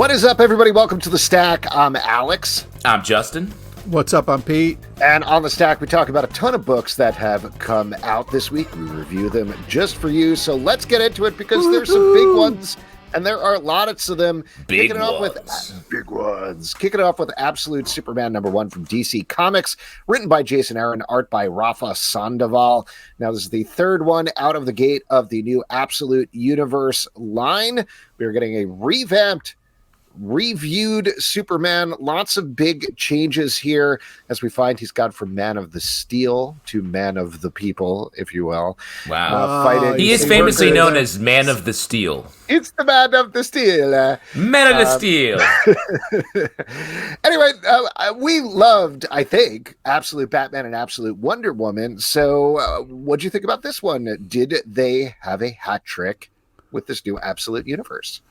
What is up, everybody? Welcome to The Stack. I'm Alex. I'm Justin. What's up? I'm Pete. And on The Stack, we talk about a ton of books that have come out this week. We review them just for you. So let's get into it because there's some big ones, and there are lots of them. Big ones. Kicking it off with Absolute Superman #1 from DC Comics, written by Jason Aaron, art by Rafa Sandoval. Now, this is the third one out of the gate of the new Absolute Universe line. We're getting a reviewed Superman. Lots of big changes here, as we find he's gone from Man of the Steel to Man of the People, if you will. Wow. He is famously known as Man of the Steel. It's the Man of the Steel. Man of the Steel. Anyway, we loved, I think, Absolute Batman and Absolute Wonder Woman. So what'd you think about this one? Did they have a hat trick with this new Absolute Universe?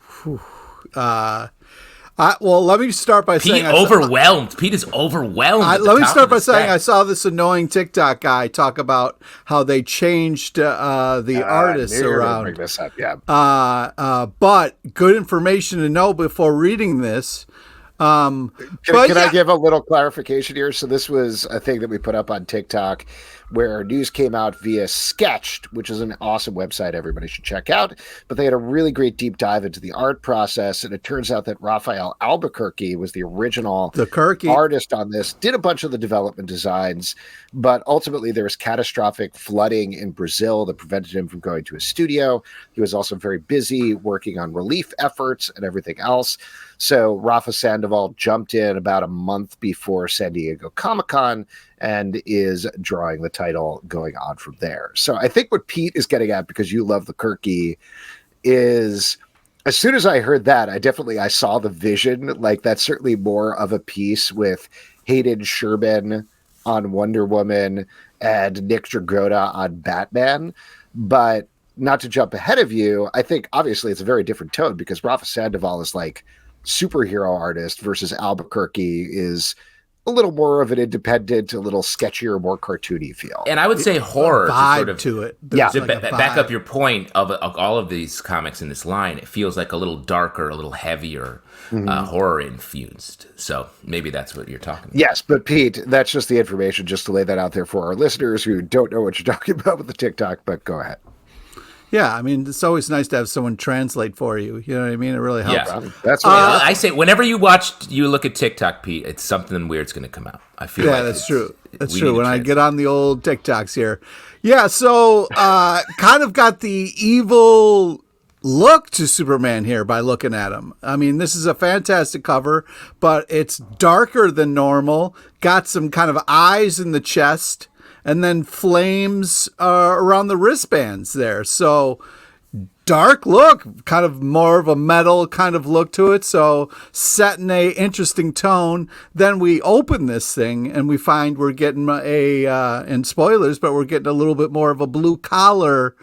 Well, let me start by saying Pete is overwhelmed. Let me start by saying I saw this annoying TikTok guy talk about how they changed the artists around. Bring this up, yeah. But good information to know before reading this. Can I give a little clarification here? So this was a thing that we put up on TikTok where news came out via Sketched, which is an awesome website everybody should check out. But they had a really great deep dive into the art process, and it turns out that Rafael Albuquerque was the original artist on this, did a bunch of the development designs, but ultimately there was catastrophic flooding in Brazil that prevented him from going to a studio. He was also very busy working on relief efforts and everything else. So Rafa Sandoval jumped in about a month before San Diego Comic-Con and is drawing the title going on from there. So I think what Pete is getting at, because you love the Kirky, is as soon as I heard that, I saw the vision. Like, that's certainly more of a piece with Hayden Sherman on Wonder Woman and Nick Dragotta on Batman. But not to jump ahead of you, I think obviously it's a very different tone because Rafa Sandoval is like superhero artist versus Albuquerque is a little more of an independent, a little sketchier, more cartoony feel. And I would say horror vibe to it. Yeah, to back up your point of all of these comics in this line, it feels like a little darker, a little heavier, horror infused. So maybe that's what you're talking about. Yes, but Pete, that's just the information, just to lay that out there for our listeners who don't know what you're talking about with the TikTok, but go ahead. Yeah, I mean, it's always nice to have someone translate for you. You know what I mean? It really helps. Yeah, that's what I say. Whenever you look at TikTok, Pete, it's something weird's going to come out. I feel like that's true. That's true. When I get on the old TikToks here, yeah. So, kind of got the evil look to Superman here by looking at him. I mean, this is a fantastic cover, but it's darker than normal. Got some kind of eyes in the chest. And then flames around the wristbands there. So dark look, kind of more of a metal kind of look to it. So setting a interesting tone. Then we open this thing and we find we're getting and spoilers, but we're getting a little bit more of a blue collar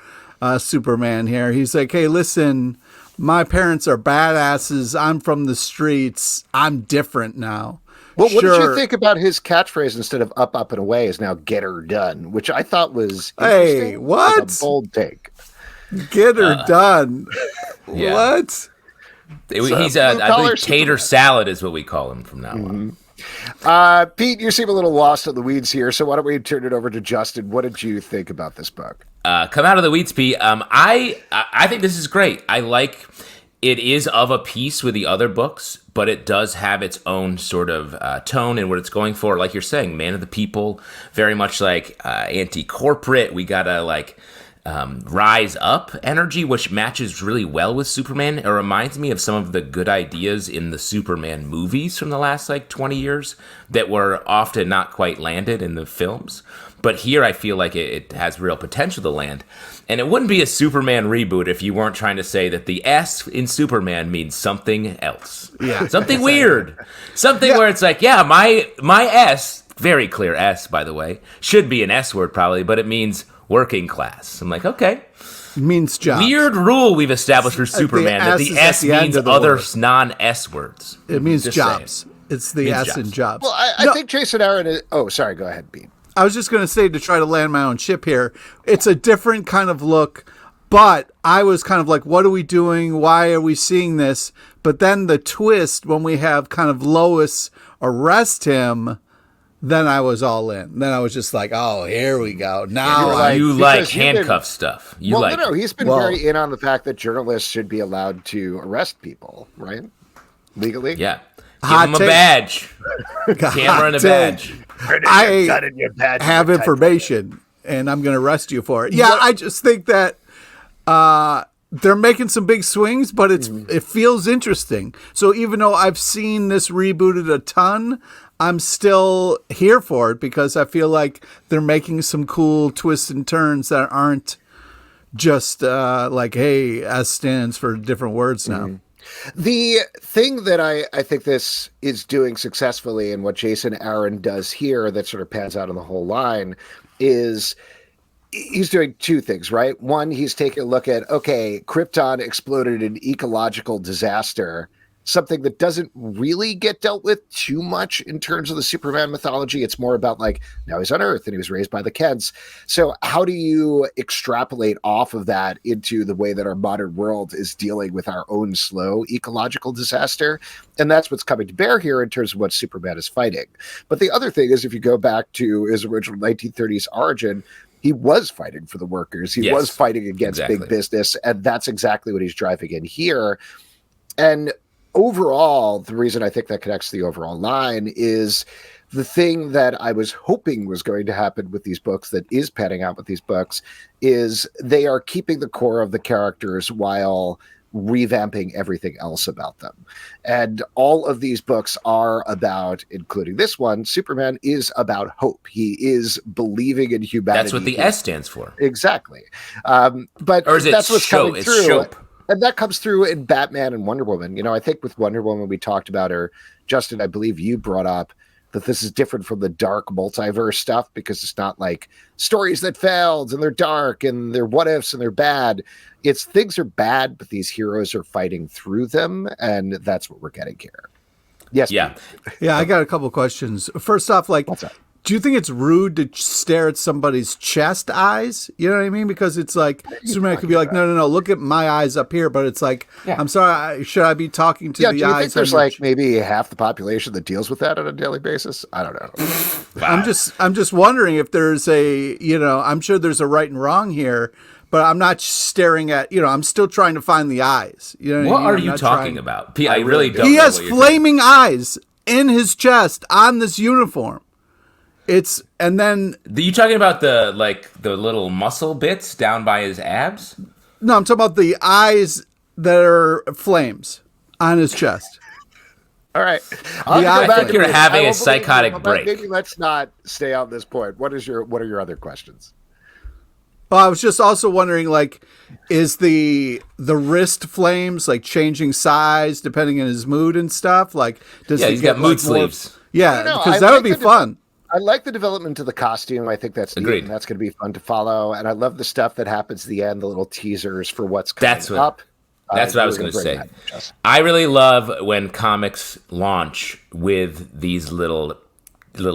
Superman here. He's like, hey, listen, my parents are badasses. I'm from the streets. I'm different now. Well, what did you think about his catchphrase instead of up, up, and away is now get her done, which I thought was interesting. Hey, what? Like a bold take. Get her done. Yeah. What? He's I believe tater salad is what we call him from now on. Pete, you seem a little lost in the weeds here, so why don't we turn it over to Justin? What did you think about this book? Come out of the weeds, Pete. I think this is great. I like it is of a piece with the other books, but it does have its own sort of tone and what it's going for. Like you're saying, man of the people, very much like anti-corporate. We gotta rise up energy, which matches really well with Superman. It reminds me of some of the good ideas in the Superman movies from the last 20 years that were often not quite landed in the films. But here I feel like it has real potential to land. And it wouldn't be a Superman reboot if you weren't trying to say that the S in Superman means something else. Yeah. Something weird. Something where it's like, yeah, my S, very clear S, by the way, should be an S word probably, but it means working class. I'm like, okay. It means jobs. Weird rule we've established for Superman that the S means other non-S words. It means jobs. Saying. It's the S in jobs. Well, I think Jason Aaron is... Oh, sorry. Go ahead, Pete. I was just going to say, to try to land my own ship here, it's a different kind of look, but I was kind of like, what are we doing? Why are we seeing this? But then the twist when we have kind of Lois arrest him, then I was all in. Then I was just like, oh, here we go. Now you like handcuff stuff. He's been very in on the fact that journalists should be allowed to arrest people, right? Legally. Yeah. Give him a badge. Camera and a badge. I have information, and I'm going to arrest you for it. Yeah, I just think that they're making some big swings, but it feels interesting. So even though I've seen this rebooted a ton, I'm still here for it because I feel like they're making some cool twists and turns that aren't just like, hey, S stands for different words now. Mm-hmm. The thing that I think this is doing successfully, and what Jason Aaron does here that sort of pans out on the whole line, is he's doing two things, right? One, he's taking a look at, okay, Krypton exploded in ecological disaster, something that doesn't really get dealt with too much in terms of the Superman mythology. It's more about like, now he's on Earth and he was raised by the Kents. So how do you extrapolate off of that into the way that our modern world is dealing with our own slow ecological disaster? And that's what's coming to bear here in terms of what Superman is fighting. But the other thing is, if you go back to his original 1930s origin, he was fighting for the workers. He was fighting against big business. And that's exactly what he's driving in here. And overall, the reason I think that connects to the overall line is the thing that I was hoping was going to happen with these books that is panning out with these books is they are keeping the core of the characters while revamping everything else about them. And all of these books are about, including this one, Superman is about hope. He is believing in humanity. That's what the S stands for. Exactly. But or is it that's what's show? coming through. Shope. And that comes through in Batman and Wonder Woman. You know, I think with Wonder Woman, we talked about her. Justin, I believe you brought up that this is different from the dark multiverse stuff because it's not like stories that failed and they're dark and they're what ifs and they're bad. It's things are bad, but these heroes are fighting through them. And that's what we're getting here. Yes. Yeah. Yeah. I got a couple of questions. First off, like, what's up? Do you think it's rude to stare at somebody's chest eyes? You know what I mean? Because it's like Superman could be like, no, look at my eyes up here. But it's like, I'm sorry, should I be talking to the eyes? Do you think there's like maybe half the population that deals with that on a daily basis? I don't know. Wow. I'm just wondering if there's a, I'm sure there's a right and wrong here, but I'm not staring at, I'm still trying to find the eyes. You know what are you talking about? I really don't. He has flaming eyes in his chest on this uniform. And then you talking about the little muscle bits down by his abs? No, I'm talking about the eyes that are flames on his chest. All right. I think you're having a psychotic break. Maybe let's not stay on this point. What are your other questions? Well, I was just also wondering, like, is the wrist flames like changing size depending on his mood and stuff? Like, he's got mood sleeves. Yeah, because that would be fun. I like the development of the costume. I think that's neat, and that's going to be fun to follow. And I love the stuff that happens at the end, the little teasers for what's coming up. That's what I was going to say. I really love when comics launch with these little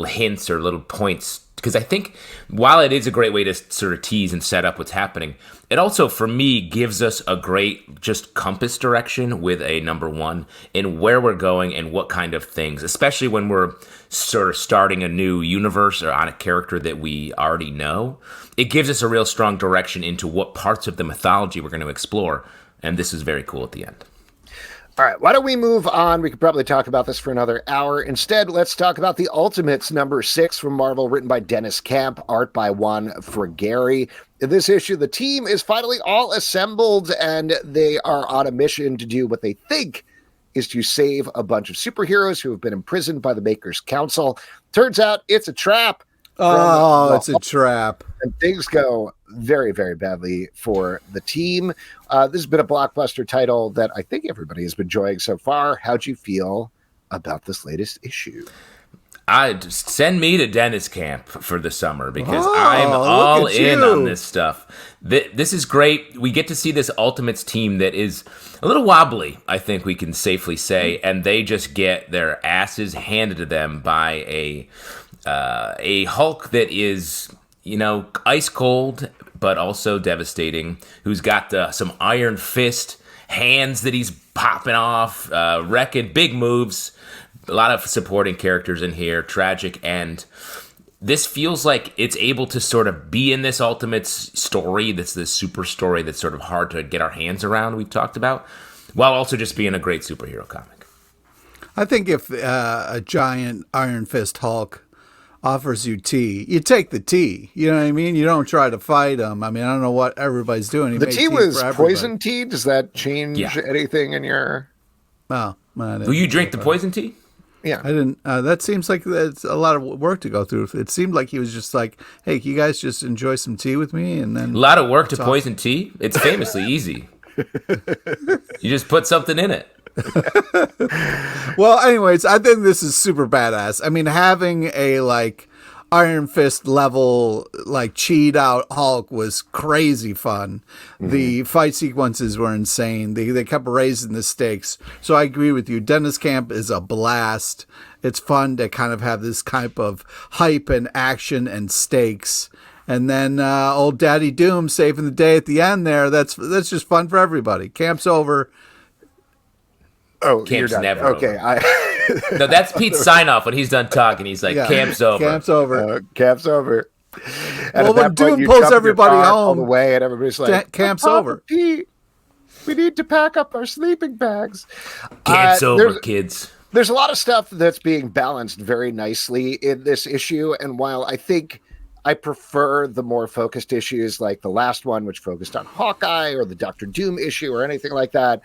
hints or little points, because I think while it is a great way to sort of tease and set up what's happening, it also, for me, gives us a great just compass direction with a number one in where we're going and what kind of things, especially when we're sort of starting a new universe or on a character that we already know. It gives us a real strong direction into what parts of the mythology we're going to explore, and this is very cool at the end. All right, why don't we move on? We could probably talk about this for another hour. Instead, let's talk about The Ultimates, number 6 from Marvel, written by Dennis Camp, art by Juan Frigeri. In this issue, the team is finally all assembled, and they are on a mission to do what they think is to save a bunch of superheroes who have been imprisoned by the Makers Council. Turns out it's a trap. It's a trap. And things go very, very badly for the team. This has been a blockbuster title that I think everybody has been enjoying so far. How'd you feel about this latest issue? Send me to Dennis Camp for the summer because I'm all in on this stuff. This is great. We get to see this Ultimates team that is a little wobbly, I think we can safely say, and they just get their asses handed to them by a Hulk that is, ice cold, but also devastating, who's got some iron fist hands that he's popping off, wrecking, big moves. A lot of supporting characters in here, tragic, and this feels like it's able to sort of be in this Ultimates story, that's this super story that's sort of hard to get our hands around, we've talked about, while also just being a great superhero comic. I think if a giant Iron Fist Hulk offers you tea, you take the tea. You know what I mean? You don't try to fight him. I mean, I don't know what everybody's doing. The tea was poison tea. Does that change anything in your... Oh, will you drink the poison tea? Yeah, I didn't. That seems like it's a lot of work to go through. It seemed like he was just like, "Hey, you guys just enjoy some tea with me," and then a lot of work to poison tea. It's famously easy. You just put something in it. Well, anyways, I think this is super badass. I mean, having a like Iron Fist level like cheat out Hulk was crazy fun. The fight sequences were insane. They kept raising the stakes. So I agree with you. Dennis Camp is a blast. It's fun to kind of have this type of hype and action and stakes. And then old Daddy Doom saving the day at the end there. That's just fun for everybody. Camp's over. Oh, Camp's never okay. Over. No, that's Pete's sign off when he's done talking. He's like, "Camp's over. Camp's over. Camp's over." And well, when Doom pulls everybody home, the way, and everybody's like, "Camp's over." Pete, we need to pack up our sleeping bags. Camp's over, kids. There's a lot of stuff that's being balanced very nicely in this issue, and while I think I prefer the more focused issues like the last one, which focused on Hawkeye, or the Doctor Doom issue, or anything like that.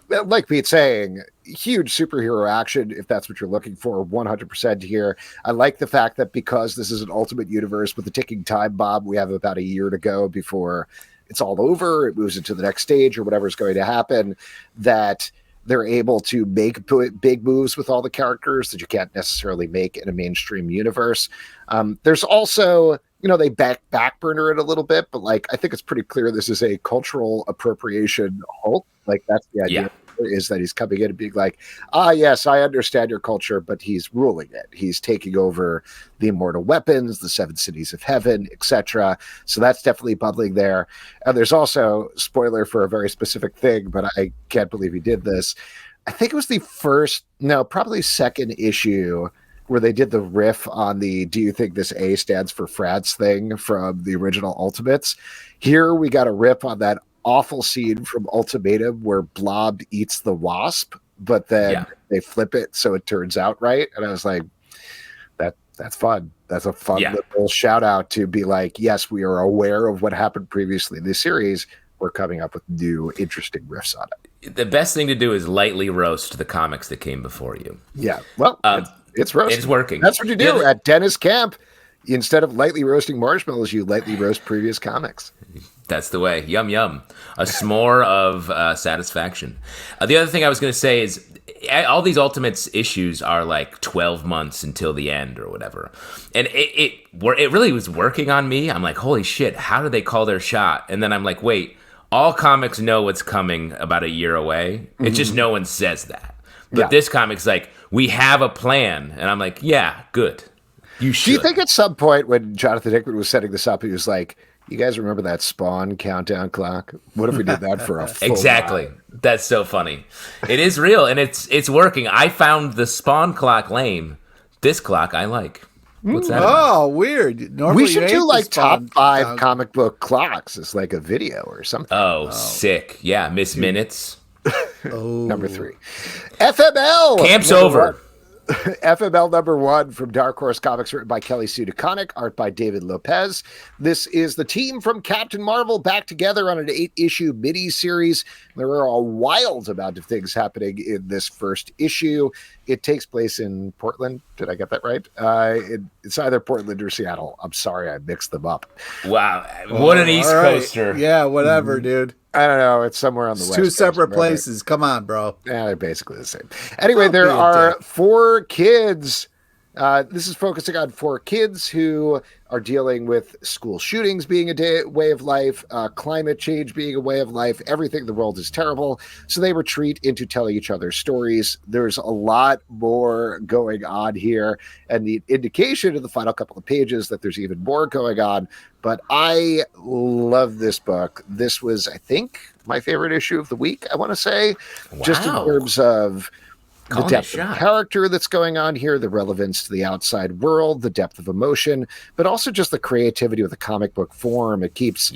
Like Pete's saying, huge superhero action, if that's what you're looking for, 100% here. I like the fact that because this is an Ultimate Universe with a ticking time bomb, we have about a year to go before it's all over, it moves into the next stage or whatever's going to happen, that they're able to make big moves with all the characters that you can't necessarily make in a mainstream universe. There's also... they backburner it a little bit, but like I think it's pretty clear this is a cultural appropriation Hulk. Like that's the idea is that he's coming in and being like, yes, I understand your culture, but he's ruling it. He's taking over the immortal weapons, the 7 cities of heaven, etc. So that's definitely bubbling there. And there's also, spoiler for a very specific thing, but I can't believe he did this. I think it was probably second issue where they did the riff on the "Do you think this A stands for France" thing from the original Ultimates. Here we got a rip on that awful scene from Ultimatum where Blob eats the wasp, but then they flip it so it turns out right. And I was like, that's fun. That's a fun little shout out to be like, yes, we are aware of what happened previously in this series. We're coming up with new interesting riffs on it. The best thing to do is lightly roast the comics that came before you. Yeah. Well, it's roasting. It's working. That's what you do at Dennis Camp. Instead of lightly roasting marshmallows, you lightly roast previous comics. That's the way. Yum, yum. A s'more of satisfaction. The other thing I was going to say is all these Ultimates issues are like 12 months until the end or whatever. And it really was working on me. I'm like, holy shit, how do they call their shot? And then I'm like, wait, all comics know what's coming about a year away. It's just no one says that. But this comic's like, we have a plan. And I'm like, yeah, good. You should. Do you think at some point when Jonathan Hickman was setting this up, he was like, you guys remember that Spawn countdown clock? What if we did that for a full Exactly. ride? That's so funny. It is real, and it's working. I found the Spawn clock lame. This clock I like. What's that about? Weird. Normally we should do like top 5 comic book clocks as like a video or something. Oh, sick. Yeah, Miss Minutes. Number 3. FML. Camp's over. FML number 1 from Dark Horse Comics, written by Kelly Sue DeConnick, art by David López. This is the team from Captain Marvel back together on an 8-issue mini-series. There are a wild amount of things happening in this first issue. It takes place in Portland. Did I get that right? It's either Portland or Seattle. I'm sorry, I mixed them up. Wow. What an East Coaster. Yeah, whatever, dude. I don't know. It's somewhere on the West Coast. 2 separate right? places. Come on, bro. Yeah, they're basically the same. Anyway, there are 4 kids This is focusing on 4 kids who are dealing with school shootings being a way of life, climate change being a way of life. Everything in the world is terrible. So they retreat into telling each other stories. There's a lot more going on here, and the indication in the final couple of pages that there's even more going on. But I love this book. This was, I think, my favorite issue of the week, I want to say, just in terms of the depth of character that's going on here, the relevance to the outside world, the depth of emotion, but also just the creativity with the comic book form. It keeps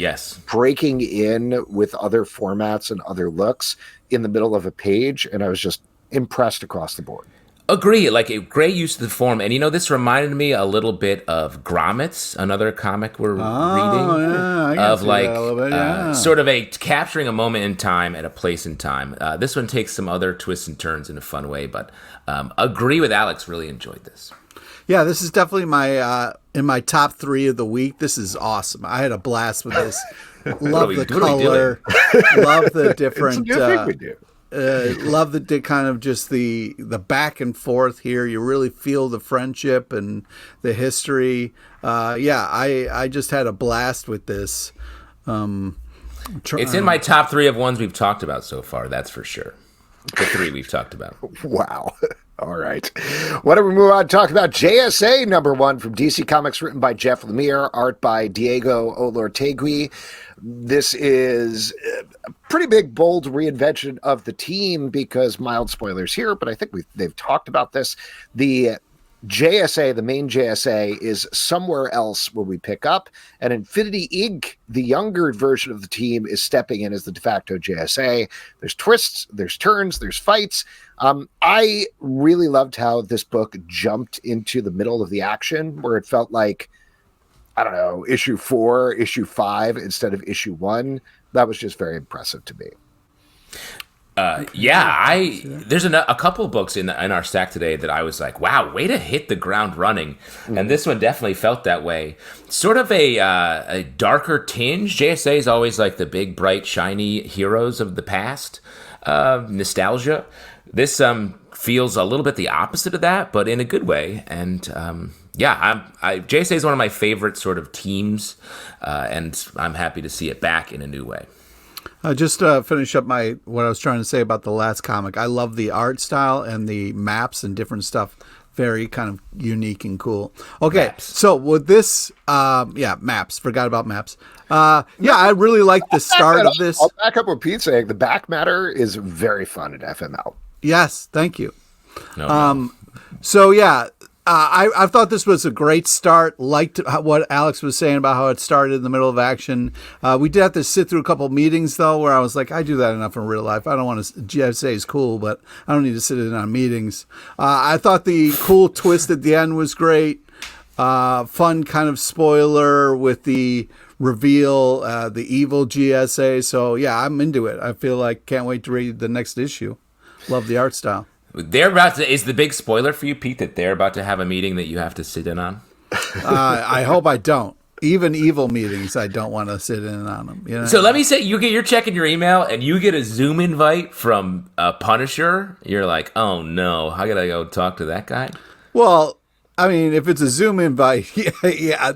breaking in with other formats and other looks in the middle of a page, and I was just impressed across the board. Agree, like a great use of the form. And this reminded me a little bit of Grommets, another comic we're reading, of like sort of a capturing a moment in time at a place in time. This one takes some other twists and turns in a fun way, but agree with Alex, really enjoyed this. Yeah, this is definitely my in my top 3 of the week. This is awesome. I had a blast with this. Love the color. Love the different. Love the kind of just the back and forth here. You really feel the friendship and the history. I just had a blast with this. It's in my top 3 of ones we've talked about so far. That's for sure. The 3 we've talked about. Wow. All right. Why don't we move on and talk about JSA #1 from DC Comics, written by Jeff Lemire, art by Diego Olortegui. This is a pretty big, bold reinvention of the team because, mild spoilers here, but I think they've talked about this. The JSA, the main JSA, is somewhere else where we pick up, and Infinity Inc., the younger version of the team, is stepping in as the de facto JSA. There's twists, there's turns, there's fights. I really loved how this book jumped into the middle of the action, where it felt like, I don't know, issue 4, issue 5 instead of issue 1. That was just very impressive to me. There's a couple of books in our stack today that I was like, wow, way to hit the ground running. And this one definitely felt that way. Sort of a darker tinge. JSA is always like the big, bright, shiny heroes of the past. Nostalgia. This feels a little bit the opposite of that, but in a good way. And JSA is one of my favorite sort of teams, and I'm happy to see it back in a new way. Just finish up what I was trying to say about the last comic. I love the art style and the maps and different stuff. Very kind of unique and cool. Okay, maps. So with this, maps. Forgot about maps. I really like the start of this. I'll back up what Pete's saying. The back matter is very fun at FML. Yes, thank you. I thought this was a great start. Liked what Alex was saying about how it started in the middle of action. We did have to sit through a couple meetings, though, where I was like, I do that enough in real life. I don't want to, JSA is cool, but I don't need to sit in on meetings. I thought the cool twist at the end was great. Fun kind of spoiler with the reveal, the evil GSA. So, yeah, I'm into it. I feel like can't wait to read the next issue. Love the art style. Is the big spoiler for you, Pete, that they're about to have a meeting that you have to sit in on? I hope I don't. Even evil meetings, I don't want to sit in on them. You know? So let me say, you're checking your email and you get a Zoom invite from Punisher. You're like, oh no, how gotta go talk to that guy? Well, I mean, if it's a Zoom invite, yeah.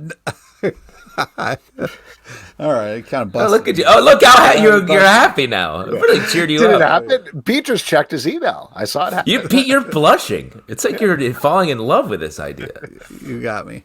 All right, kind of busted. Look at you! Oh, look how you're happy now. It really cheered you up. Did it happen? Pete just checked his email. I saw it happen. Pete, you're blushing. It's like you're falling in love with this idea. You got me.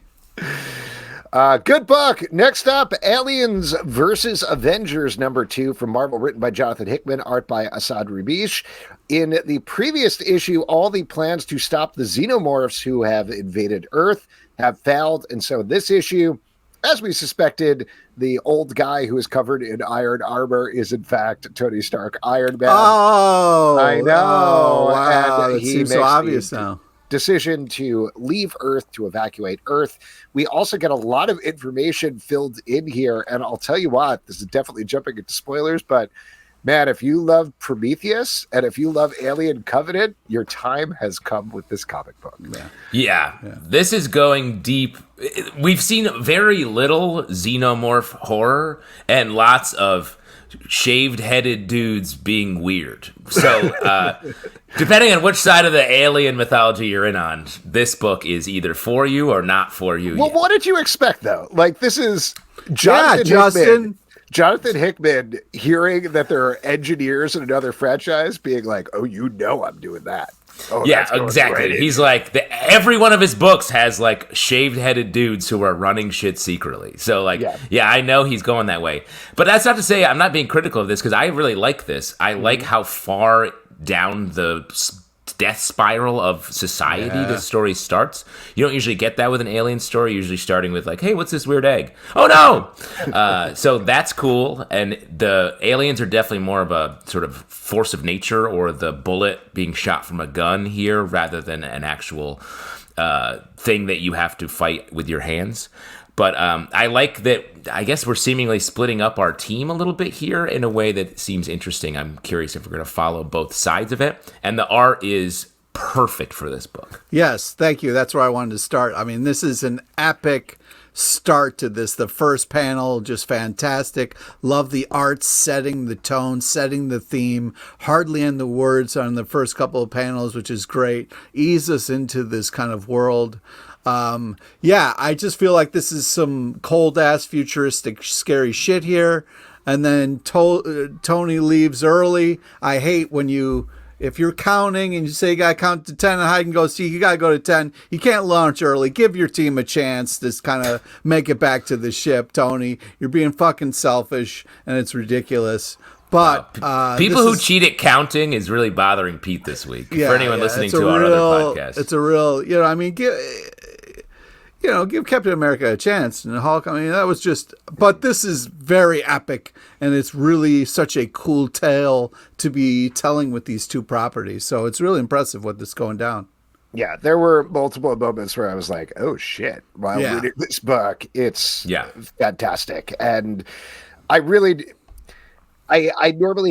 Good book. Next up, Aliens versus Avengers #2 from Marvel, written by Jonathan Hickman, art by Esad Ribić. In the previous issue, all the plans to stop the xenomorphs who have invaded Earth have failed, and so this issue, as we suspected, the old guy who is covered in iron armor is in fact Tony Stark, Iron Man. Oh, I know. Oh, wow. And it seems so obvious now. Decision to leave Earth, to evacuate Earth. We also get a lot of information filled in here, and I'll tell you what, this is definitely jumping into spoilers, but man, if you love Prometheus and if you love Alien Covenant, your time has come with this comic book. Yeah. This is going deep. We've seen very little xenomorph horror and lots of shaved-headed dudes being weird. So, depending on which side of the alien mythology you're in on, this book is either for you or not for you. Well, yet. What did you expect, though? Like, this is Justin. Jonathan Hickman hearing that there are engineers in another franchise being like, oh, I'm doing that. Oh, yeah, exactly. He's like, every one of his books has like shaved-headed dudes who are running shit secretly. So like, yeah, I know he's going that way. But that's not to say I'm not being critical of this, because I really like this. I like how far down the death spiral of society this story starts. You don't usually get that with an alien story, usually starting with like, hey, what's this weird egg? Oh no! So that's cool, and the aliens are definitely more of a sort of force of nature, or the bullet being shot from a gun here rather than an actual thing that you have to fight with your hands. But I like that, I guess we're seemingly splitting up our team a little bit here in a way that seems interesting. I'm curious if we're going to follow both sides of it. And the art is perfect for this book. Yes, thank you. That's where I wanted to start. I mean, this is an epic start to this. The first panel, just fantastic. Love the art, setting the tone, setting the theme. Hardly in the words on the first couple of panels, which is great. Ease us into this kind of world. I just feel like this is some cold-ass, futuristic, scary shit here. And then Tony leaves early. I hate when if you're counting and you say you got to count to 10 and hide and go seek, you got to go to 10. You can't launch early. Give your team a chance to kind of make it back to the ship, Tony. You're being fucking selfish, and it's ridiculous. But people who cheat at counting is really bothering Pete this week. For anyone listening to our other podcast. It's a real, give Captain America a chance. And Hulk, I mean, that was just, but this is very epic, and it's really such a cool tale to be telling with these two properties. So it's really impressive what's going down. Yeah, there were multiple moments where I was like, oh shit, while reading this book. It's fantastic. And I normally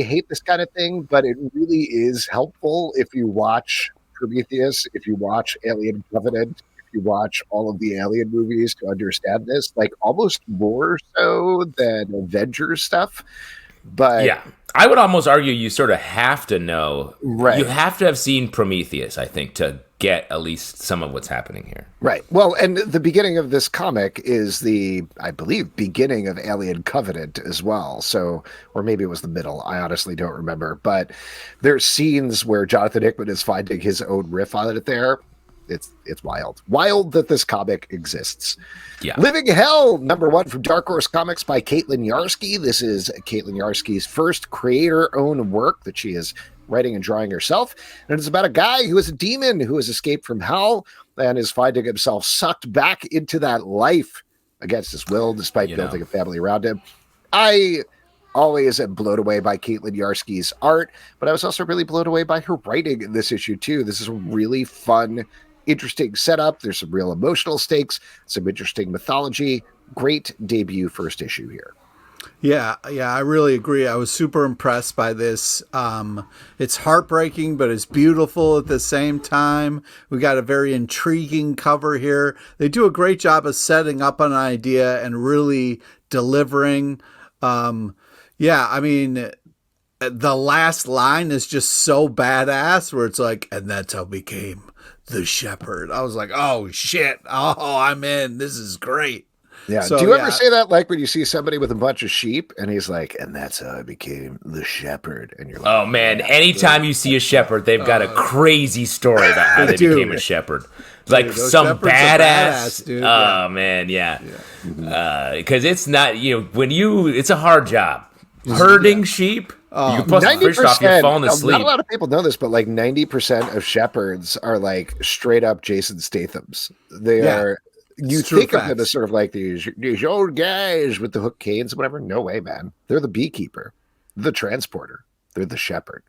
hate this kind of thing, but it really is helpful if you watch Prometheus, if you watch Alien Covenant, you watch all of the Alien movies to understand this, like almost more so than Avengers stuff. But yeah, I would almost argue you sort of have to know, right? You have to have seen Prometheus, I think, to get at least some of what's happening here. Right. Well, and the beginning of this comic is I believe, beginning of Alien Covenant as well. So, or maybe it was the middle. I honestly don't remember. But there's scenes where Jonathan Hickman is finding his own riff on it there. It's wild that this comic exists. Yeah. Living Hell, #1 from Dark Horse Comics by Caitlin Yarsky. This is Caitlin Yarsky's first creator-owned work that she is writing and drawing herself. And it's about a guy who is a demon who has escaped from hell and is finding himself sucked back into that life against his will, despite building a family around him. I always am blown away by Caitlin Yarsky's art, but I was also really blown away by her writing in this issue too. This is a really fun, interesting setup. There's some real emotional stakes, some interesting mythology. Great debut first issue here. Yeah, I really agree. I was super impressed by this. It's heartbreaking, but it's beautiful at the same time. We got a very intriguing cover here. They do a great job of setting up an idea and really delivering. I mean, the last line is just so badass, where it's like, and that's how became the shepherd. I was like, oh shit. Oh, I'm in. This is great. Yeah. So, do you ever say that, like when you see somebody with a bunch of sheep and he's like, and that's how I became the shepherd? And you're like, oh man, anytime you see a shepherd, they've got a crazy story about how they became a shepherd. Like some badass dude. Oh man, yeah. Because it's not, it's a hard job. Herding sheep. You can plus the fish off, you're falling asleep. Not a lot of people know this, but like 90% of shepherds are like straight up Jason Stathams. They are. You think of them as sort of like these old guys with the hook canes, whatever. No way, man. They're the beekeeper, the transporter. They're the shepherd.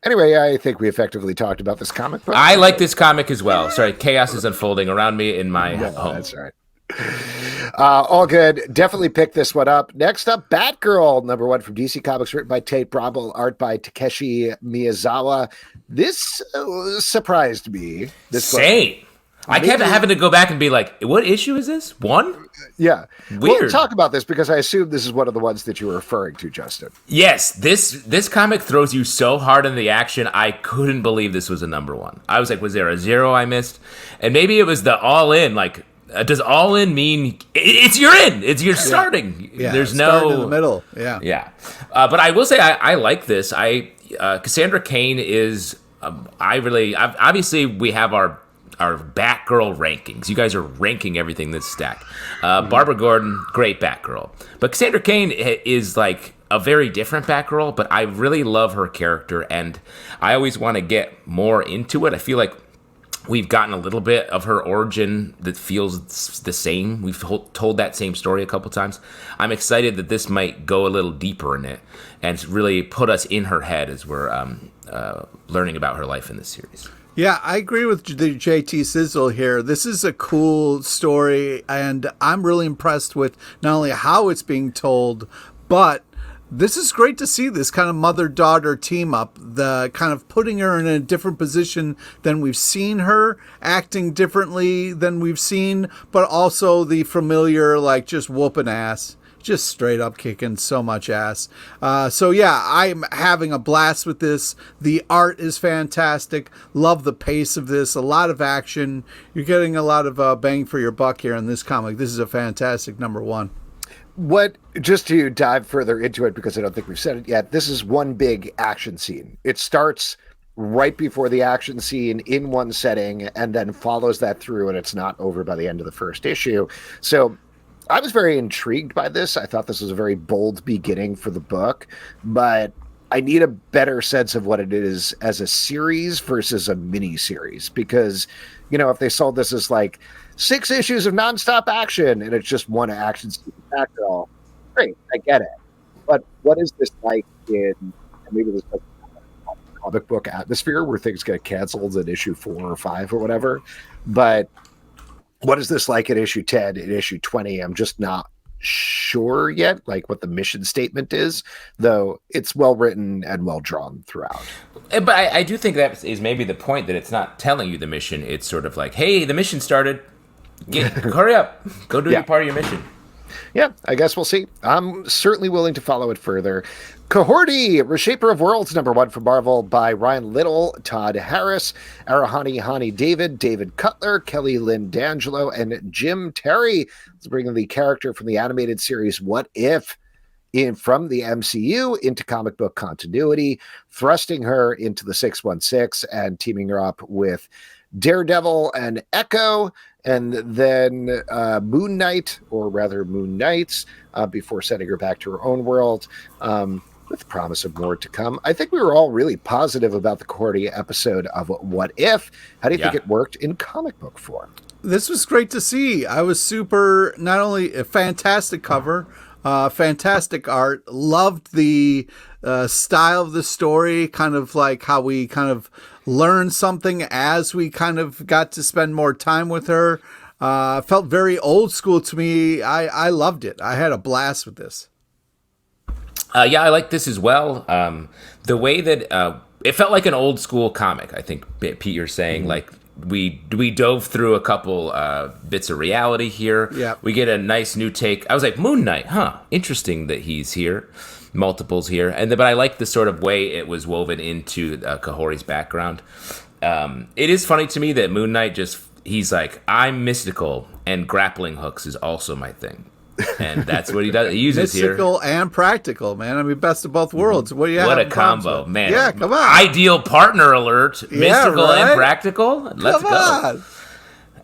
Anyway, I think we effectively talked about this comic book. I like this comic as well. Sorry, chaos is unfolding around me in my home. That's right. All good. Definitely pick this one up. Next up, Batgirl, #1 from DC Comics, written by Tate, Brombal, art by Takeshi Miyazawa. This surprised me. Same. I kept having to go back and be like, what issue is this? 1? Yeah. Weird. We'll talk about this because I assume this is one of the ones that you were referring to, Justin. Yes, this comic throws you so hard in the action. I couldn't believe this was a number 1. I was like, was there a 0 I missed? And maybe it was the all in. Like, does all in mean it's you're in? You're starting. Yeah, there's no in the middle. Yeah, yeah. But I will say I like this. Cassandra Cain is. Obviously we have our Batgirl rankings. You guys are ranking everything this stack. Barbara Gordon, great Batgirl. But Cassandra Cain is like a very different Batgirl, but I really love her character, and I always want to get more into it. I feel like we've gotten a little bit of her origin that feels the same. We've told that same story a couple times. I'm excited that this might go a little deeper in it and really put us in her head as we're learning about her life in this series. Yeah, I agree with the JT Sizzle here. This is a cool story, and I'm really impressed with not only how it's being told, but this is great to see this kind of mother-daughter team up, the kind of putting her in a different position than we've seen her, acting differently than we've seen, but also the familiar, like, just whooping ass. Just straight up kicking so much ass. So yeah, I'm having a blast with this. The art is fantastic. Love the pace of this. A lot of action. You're getting a lot of bang for your buck here in this comic. This is a fantastic number 1. Just to dive further into it, because I don't think we've said it yet, this is one big action scene. It starts right before the action scene in one setting and then follows that through, and it's not over by the end of the first issue. So I was very intrigued by this. I thought this was a very bold beginning for the book, but I need a better sense of what it is as a series versus a mini series, because, you know, if they sold this as like 6 issues of nonstop action and it's just one action scene after all, great, I get it. But what is this like in maybe this like comic book atmosphere where things get canceled in issue 4 or 5 or whatever? But what is this like at issue 10, at issue 20? I'm just not sure yet, like what the mission statement is, though it's well written and well drawn throughout. But I do think that is maybe the point, that it's not telling you the mission. It's sort of like, hey, the mission started. Hurry up. Go do your part of your mission. Yeah, I guess we'll see. I'm certainly willing to follow it further. Kahhori, Reshaper of Worlds, number 1 from Marvel, by Ryan Little, Todd Harris, Arihhonni, Honni David Cutler, Kelly Lynn D'Angelo, and Jim Terry. Let's bring the character from the animated series What If from the MCU into comic book continuity, thrusting her into the 616 and teaming her up with Daredevil and Echo, and then Moon Knight, or rather Moon Knights, before sending her back to her own world, with promise of more to come. I think we were all really positive about the Kahhori episode of What If. How do you think it worked in comic book form? This was great to see. I was super, not only a fantastic cover, fantastic art, loved the style of the story, kind of like how we kind of learned something as we kind of got to spend more time with her. Felt very old school to me. I loved it. I had a blast with this. Yeah, I like this as well. The way that it felt like an old school comic. I think, Pete, you're saying, like, we dove through a couple bits of reality here. Yeah, we get a nice new take. I was like, Moon Knight, huh? Interesting that he's here. Multiples here, but I like the sort of way it was woven into Kahhori's background. It is funny to me that Moon Knight he's like, I'm mystical, and grappling hooks is also my thing. And that's what he does. He uses mystical here. And practical, man. I mean, best of both worlds. What do you have? What a combo, man. Yeah, come on. Ideal partner alert. Yeah, mystical right? and practical. Let's come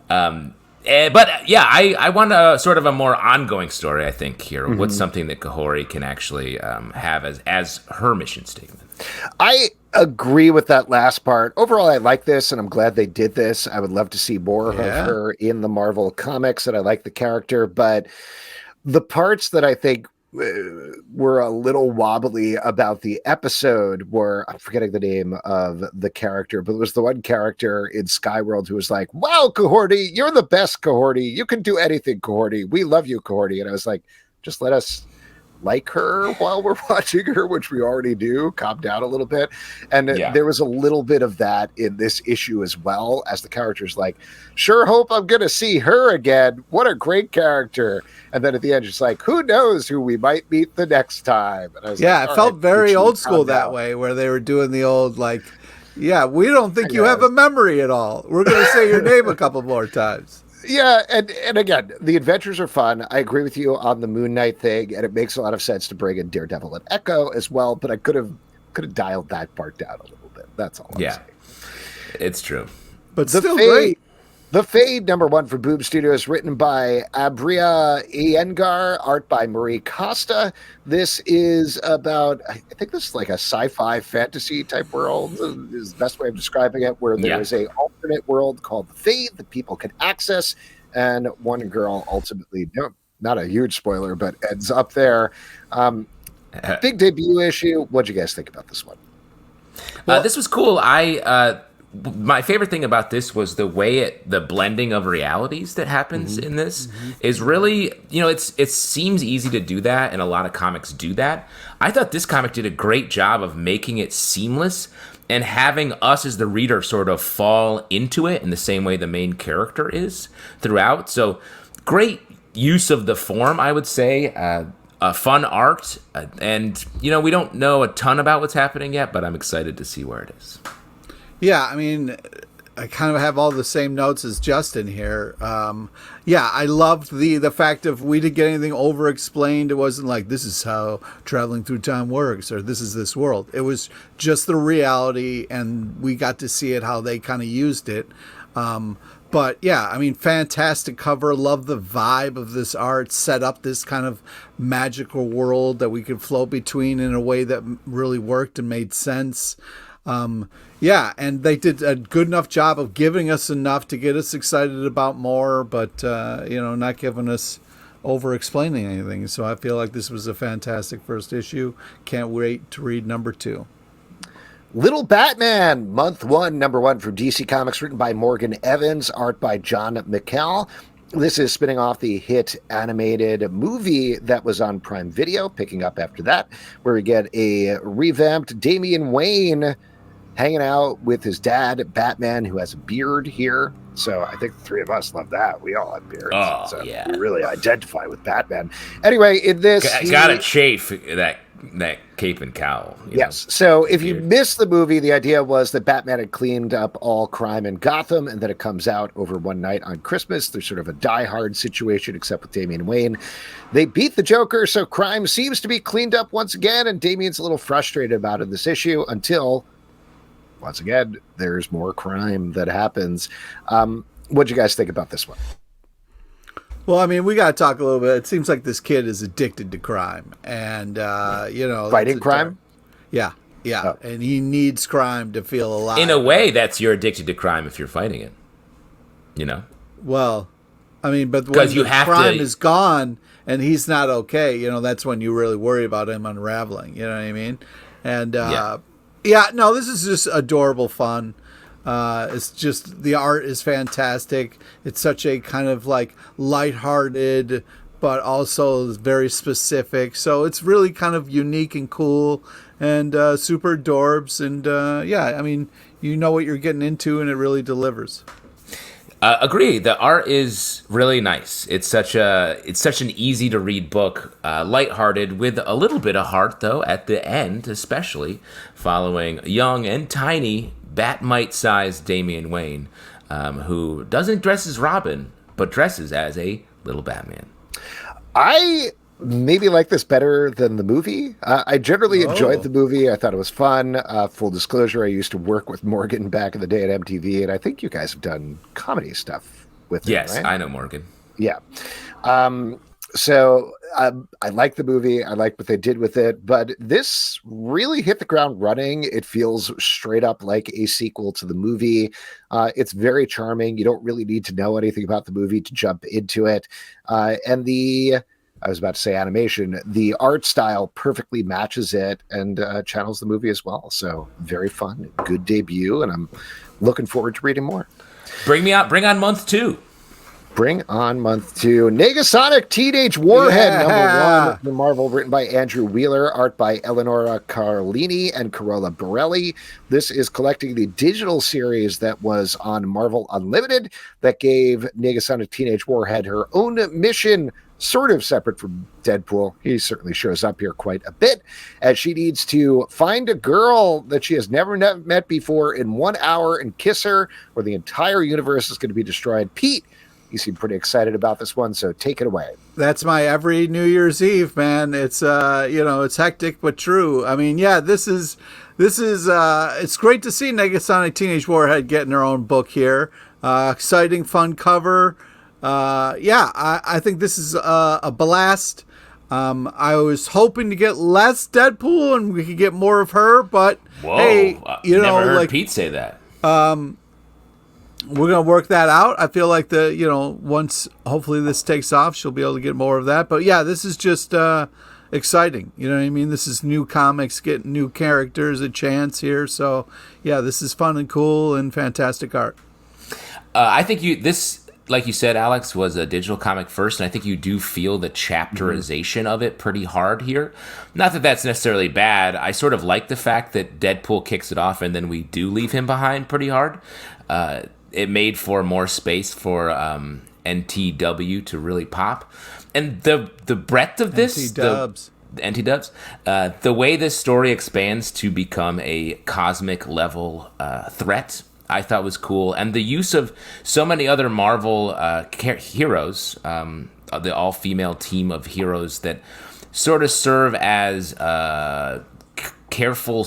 on. But yeah, I want a sort of a more ongoing story, I think, here. What's something that Kahhori can actually have as her mission statement? I agree with that last part. Overall, I like this, and I'm glad they did this. I would love to see more of her in the Marvel comics, and I like the character, but the parts that I think were a little wobbly about the episode were, I'm forgetting the name of the character, but it was the one character in Skyworld who was like, wow, Kahhori, you're the best, Kahhori. You can do anything, Kahhori. We love you, Kahhori. And I was like, just let us like her while we're watching her, which we already do. Calm down a little bit. And there was a little bit of that in this issue as well, as the character's like, sure hope I'm going to see her again. What a great character. And then at the end, it's like, who knows who we might meet the next time. And I was it felt very old school that way, where they were doing the old, like, yeah, we don't think you have a memory at all. We're going to say your name a couple more times. Yeah, and again, the adventures are fun. I agree with you on the Moon Knight thing, and it makes a lot of sense to bring in Daredevil and Echo as well, but I could have dialed that part down a little bit. That's all I'm saying. It's true. But still great. The Fade, #1 for Boom Studios, written by Abria Iyengar, art by Marie Costa. This is about, I think this is like a sci-fi fantasy type world, is the best way of describing it, where there is a alternate world called the Fade that people can access, and one girl ultimately, not a huge spoiler, but ends up there. Big debut issue. What'd you guys think about this one? This was cool. My favorite thing about this was the way the blending of realities that happens in this is really, it seems easy to do that, and a lot of comics do that. I thought this comic did a great job of making it seamless and having us as the reader sort of fall into it in the same way the main character is throughout. So great use of the form, I would say. Fun art, and we don't know a ton about what's happening yet, but I'm excited to see where it is. Yeah, I mean, I kind of have all the same notes as Justin here. I loved the fact of we didn't get anything over-explained. It wasn't like, this is how traveling through time works, or this is this world. It was just the reality, and we got to see it, how they kind of used it. But yeah, I mean, fantastic cover. Love the vibe of this art. Set up this kind of magical world that we could float between in a way that really worked and made sense. And they did a good enough job of giving us enough to get us excited about more, but not giving us over-explaining anything. So I feel like this was a fantastic first issue. Can't wait to read #2. Little Batman, month 1, #1 from DC Comics, written by Morgan Evans, art by John McCall. This is spinning off the hit animated movie that was on Prime Video, picking up after that, where we get a revamped Damian Wayne hanging out with his dad, Batman, who has a beard here. So I think the three of us love that. We all have beards. Oh, so yeah. we really identify with Batman. Anyway, in this... Gotta chafe that cape and cowl. Yes. So if you missed the movie, the idea was that Batman had cleaned up all crime in Gotham, and then it comes out over one night on Christmas. There's sort of a die-hard situation, except with Damian Wayne. They beat the Joker, so crime seems to be cleaned up once again, and Damian's a little frustrated about it in this issue until... once again, there's more crime that happens. What'd you guys think about this one? Well, I mean, we got to talk a little bit. It seems like this kid is addicted to crime. And, fighting crime? Yeah. Oh. And he needs crime to feel alive. In a way, you're addicted to crime if you're fighting it. Well, I mean, but when the crime is gone and he's not okay, that's when you really worry about him unraveling. You know what I mean? And, this is just adorable fun. It's just, the art is fantastic. It's such a kind of like lighthearted, but also very specific. So it's really kind of unique and cool and super adorbs. And I mean, you know what you're getting into, and it really delivers. Agree. The art is really nice. It's such an easy to read book, lighthearted with a little bit of heart though at the end, especially following young and tiny Batmite-sized Damian Wayne, who doesn't dress as Robin but dresses as a little Batman. I maybe like this better than the movie. I generally enjoyed the movie. I thought it was fun. Full disclosure, I used to work with Morgan back in the day at MTV, and I think you guys have done comedy stuff with him, yes, right? I know Morgan. Yeah. So I like the movie. I like what they did with it, but this really hit the ground running. It feels straight up like a sequel to the movie. It's very charming. You don't really need to know anything about the movie to jump into it. And I was about to say animation. The art style perfectly matches it and channels the movie as well. So very fun, good debut, and I'm looking forward to reading more. Bring on month 2. bring on month 2. Negasonic Teenage Warhead #1 from Marvel, written by Andrew Wheeler, art by Eleonora Carlini and Carola Borelli. This is collecting the digital series that was on Marvel Unlimited that gave Negasonic Teenage Warhead her own mission, sort of separate from Deadpool. He certainly shows up here quite a bit, as she needs to find a girl that she has never met before in 1 hour and kiss her, or the entire universe is going to be destroyed. Pete, you seem pretty excited about this one, so take it away. That's my every New Year's Eve, man. It's it's hectic but true. I mean, yeah, this is it's great to see Negasonic Teenage Warhead getting her own book here. Exciting, fun cover. I think this is a blast. I was hoping to get less Deadpool and we could get more of her, but hey, never heard Pete say that. We're gonna work that out. I feel like once hopefully this takes off, she'll be able to get more of that. But yeah, this is just exciting. You know what I mean? This is new comics, getting new characters a chance here. So yeah, this is fun and cool and fantastic art. I think this, like you said, Alex, was a digital comic first, and I think you do feel the chapterization of it pretty hard here. Not that that's necessarily bad. I sort of like the fact that Deadpool kicks it off, and then we do leave him behind pretty hard. It made for more space for NTW to really pop. And the breadth of this... NT-dubs. The way this story expands to become a cosmic level threat, I thought was cool. And the use of so many other Marvel heroes, the all-female team of heroes that sort of serve as careful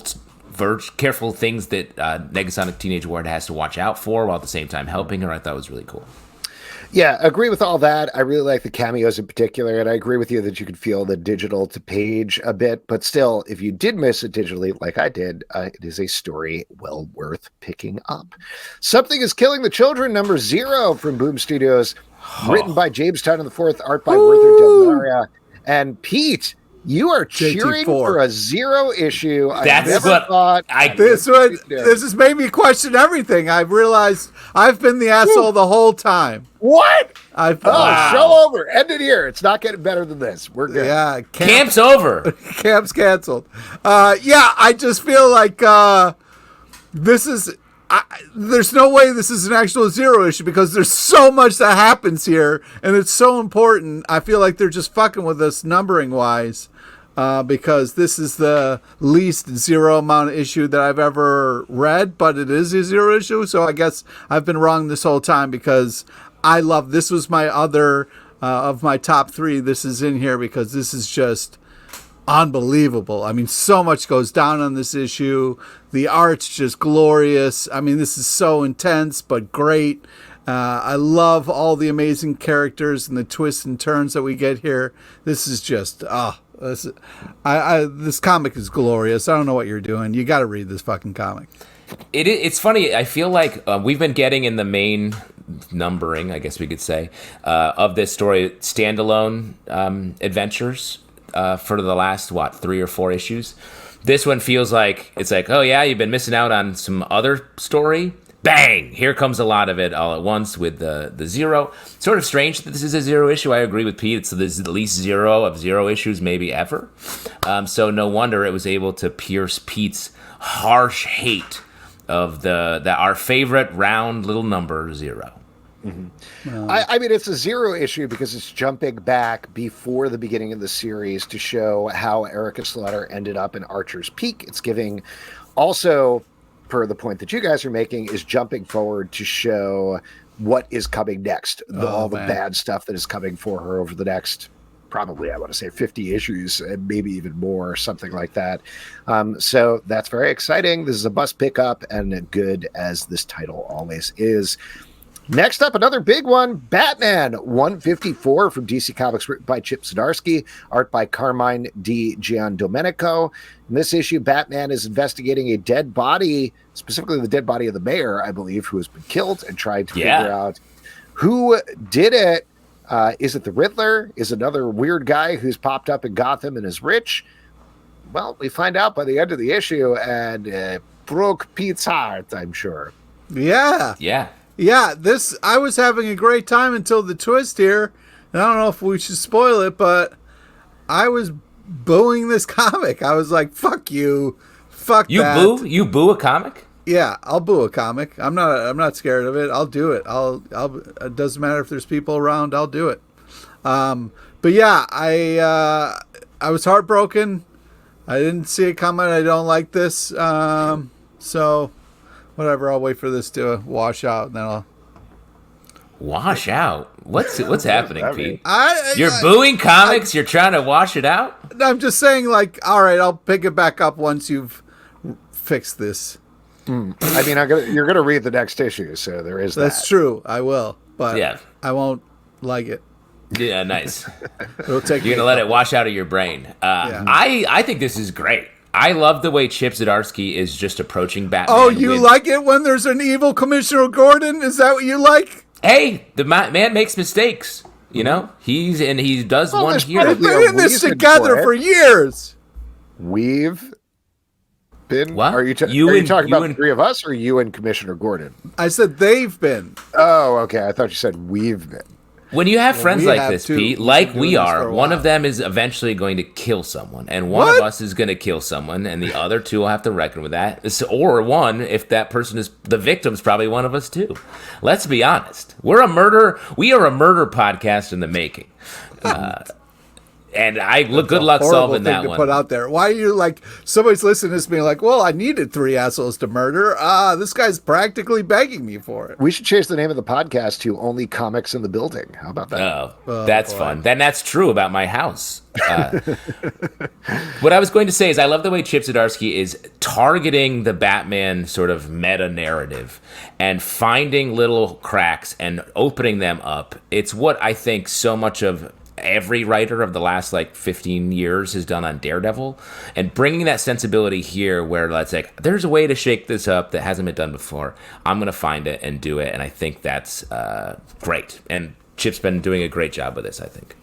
things that Negasonic Teenage Warhead has to watch out for, while at the same time helping her, I thought was really cool. Yeah, agree with all that. I really like the cameos in particular, and I agree with you that you could feel the digital to page a bit, but still, if you did miss it digitally, like I did, it is a story well worth picking up. Something is Killing the Children, #0 from Boom Studios, written by James Tynion IV, art by Werther Del Maria. And Pete, you are cheering for a 0 issue. That's what thought. This has made me question everything. I've realized I've been the asshole the whole time. What? Show over. End it here. It's not getting better than this. We're good. Yeah, camp's over. Camp's canceled. I just feel like this is. There's no way this is an actual 0 issue because there's so much that happens here and it's so important. I feel like they're just fucking with us numbering wise because this is the least 0 amount of issue that I've ever read, but it is a 0 issue. So I guess I've been wrong this whole time because this was my other of my top 3. This is in here because this is just unbelievable. I mean, so much goes down on this issue. The art's just glorious. I mean, this is so intense but great. I love all the amazing characters and the twists and turns that we get here. This is just this comic is glorious. I don't know what you're doing. You got to read this fucking comic. It's funny. I feel like we've been getting in the main numbering, I guess we could say, of this story standalone adventures for the last 3 or 4 issues. This one feels like it's like, oh yeah, you've been missing out on some other story. Bang! Here comes a lot of it all at once with the 0. Sort of strange that this is a 0 issue. I agree with Pete. This is at least 0 of 0 issues, maybe ever. So no wonder it was able to pierce Pete's harsh hate of our favorite round little number 0. Mm-hmm. I mean, it's a 0 issue because it's jumping back before the beginning of the series to show how Erica Slaughter ended up in Archer's Peak. It's giving also, per the point that you guys are making, is jumping forward to show what is coming next. All the bad stuff that is coming for her over the next, probably, I want to say 50 issues, and maybe even more, something like that. So that's very exciting. This is a must pick up, and good as this title always is. Next up, another big one, Batman 154 from DC Comics, written by Chip Zdarsky, art by Carmine Di Giandomenico. In this issue, Batman is investigating a dead body, specifically the dead body of the mayor, I believe, who has been killed, and trying to figure out who did it. Is it the Riddler? Is it another weird guy who's popped up in Gotham and is rich? Well, we find out by the end of the issue, and broke Pete's heart, I'm sure. Yeah. Yeah. Yeah, I was having a great time until the twist here. And I don't know if we should spoil it, but I was booing this comic. I was like, "Fuck you, fuck you that." You boo a comic? Yeah, I'll boo a comic. I'm not scared of it. I'll do it. It doesn't matter if there's people around. I'll do it. But yeah, I was heartbroken. I didn't see it coming. I don't like this. So whatever. I'll wait for this to wash out, and then I'll wash out. What's happening, Pete? You're I booing comics. You're trying to wash it out. I'm just saying, like, all right, I'll pick it back up once you've fixed this. I mean, you're gonna read the next issue, so there is That's that. true. I will, but Yeah. I won't like it. Yeah, nice. It'll take. You're gonna let it wash out of your brain. Yeah. I think this is great. I love the way Chip Zdarsky is just approaching Batman. Oh, you like it when there's an evil Commissioner Gordon? Is that what you like? Hey, the man makes mistakes. You know, he does one here. We've been in this together for years. We've been. What? Are you talking about the three of us, or you and Commissioner Gordon? I said they've been. Oh, okay. I thought you said we've been. When you have friends like this, too. Pete, like we are, one of them is eventually going to kill someone, and one of us is going to kill someone, and the other two will have to reckon with that. Or one, if that person is the victim's probably one of us too. Let's be honest. We are a murder podcast in the making. And good luck solving that one. Put out there. Why are you like somebody's listening to this being like, well, I needed 3 assholes to murder. This guy's practically begging me for it. We should change the name of the podcast to Only Comics in the Building. How about that? Oh, that's fun. Then that's true about my house. What I was going to say is I love the way Chip Zdarsky is targeting the Batman sort of meta narrative and finding little cracks and opening them up. It's what I think so much of every writer of the last 15 years has done on Daredevil, and bringing that sensibility here where it's like, there's a way to shake this up that hasn't been done before. I'm going to find it and do it. And I think that's great. And Chip's been doing a great job with this, I think.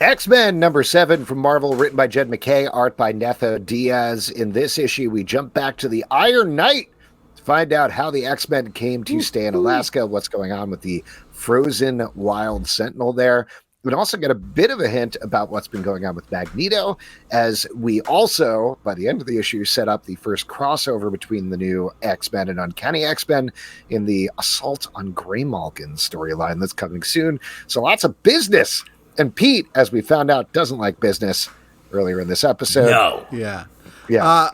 X-Men #7 from Marvel, written by Jed MacKay, art by Netho Diaz. In this issue, we jump back to the Iron Knight to find out how the X-Men came to stay in Alaska, what's going on with the frozen wild sentinel there. We also get a bit of a hint about what's been going on with Magneto, as we also, by the end of the issue, set up the first crossover between the new X-Men and Uncanny X-Men in the Assault on Greymalkin storyline that's coming soon. So lots of business. And Pete, as we found out, doesn't like business earlier in this episode. No. Yeah. Yeah.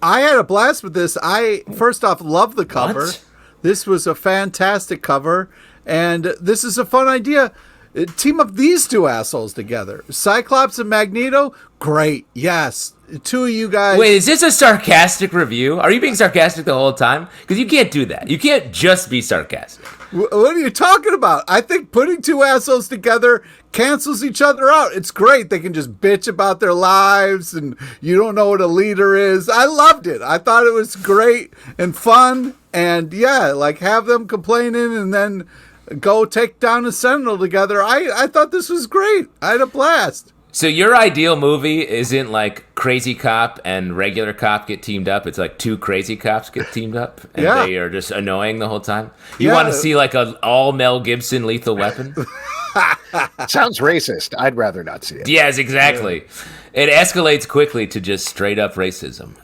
I had a blast with this. I, first off, love the cover. What? This was a fantastic cover, and this is a fun idea. Team up these 2 assholes together. Cyclops and Magneto, great. Yes. 2 of you guys. Wait, is this a sarcastic review? Are you being sarcastic the whole time? Because you can't do that. You can't just be sarcastic. What are you talking about? I think putting 2 assholes together cancels each other out. It's great. They can just bitch about their lives and you don't know what a leader is. I loved it. I thought it was great and fun. And yeah, have them complaining and then go take down a Sentinel together. I thought this was great. I had a blast. So your ideal movie isn't Crazy Cop and regular cop get teamed up. It's 2 crazy cops get teamed up, and they are just annoying the whole time. You want to see an all Mel Gibson Lethal Weapon? Sounds racist. I'd rather not see it. Yes, exactly. Yeah. It escalates quickly to just straight up racism.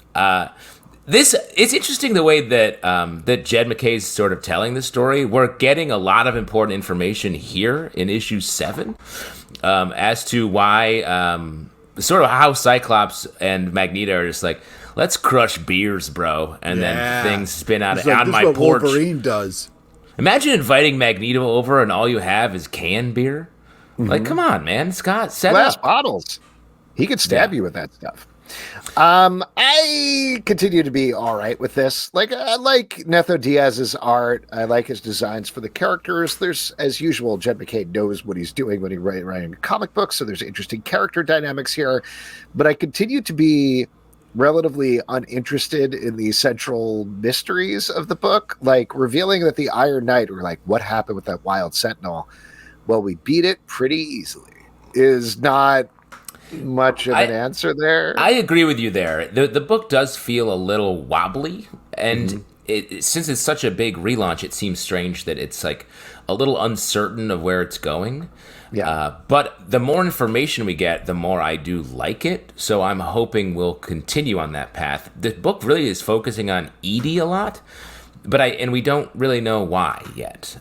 It's interesting the way that that Jed MacKay's sort of telling the story. We're getting a lot of important information here in issue 7 as to why, sort of how Cyclops and Magneto are just let's crush beers, bro, and then things spin out on my this is what porch. Wolverine does. Imagine inviting Magneto over and all you have is canned beer. Mm-hmm. Come on, man, Scott, set glass up bottles. He could stab you with that stuff. I continue to be all right with this. I like Netho Diaz's art. I like his designs for the characters. There's, as usual, Jed MacKay knows what he's doing when he's writing a comic book, so there's interesting character dynamics here. But I continue to be relatively uninterested in the central mysteries of the book, revealing that the Iron Knight, or what happened with that Wild Sentinel. Well, we beat it pretty easily. Is not much of an answer there. I agree with you there. The book does feel a little wobbly, and since it's such a big relaunch, it seems strange that it's like a little uncertain of where it's going. Yeah. But the more information we get, the more I do like it. So I'm hoping we'll continue on that path. The book really is focusing on Edie a lot, and we don't really know why yet.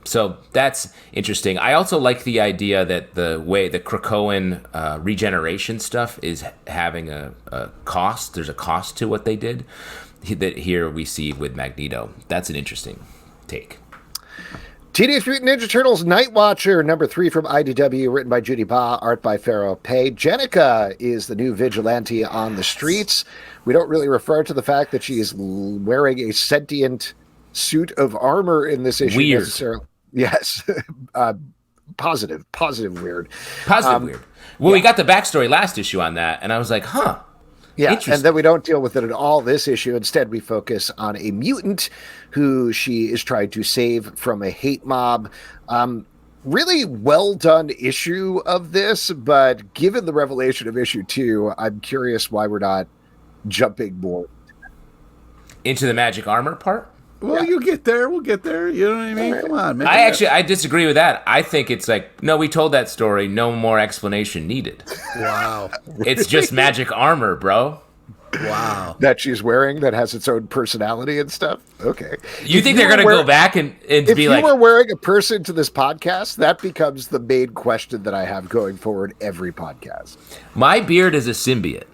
So that's interesting. I also like the idea that the way the Krakoan regeneration stuff is having a cost. There's a cost to what they did that here we see with Magneto. That's an interesting take. Teenage Mutant Ninja Turtles Nightwatcher, number 3 from IDW, written by Judy Ba, art by Pharaoh Pei. Jennika is the new vigilante on the streets. We don't really refer to the fact that she is wearing a sentient suit of armor in this issue. Weird. Necessarily. Yes. Positive weird. Positive weird. Well, we got the backstory last issue on that, and I was like, huh. Yeah, and then we don't deal with it at all this issue. Instead, we focus on a mutant who she is trying to save from a hate mob. Really well done issue of this, but given the revelation of issue 2, I'm curious why we're not jumping more into the magic armor part. Well, you get there. We'll get there. You know what I mean? Right. Come on, man. I disagree with that. I think it's like, no, we told that story. No more explanation needed. Wow. It's just magic armor, bro. Wow. That she's wearing that has its own personality and stuff? Okay. You think they're going to go back and be like... If you were wearing a person to this podcast, that becomes the main question that I have going forward every podcast. My beard is a symbiote.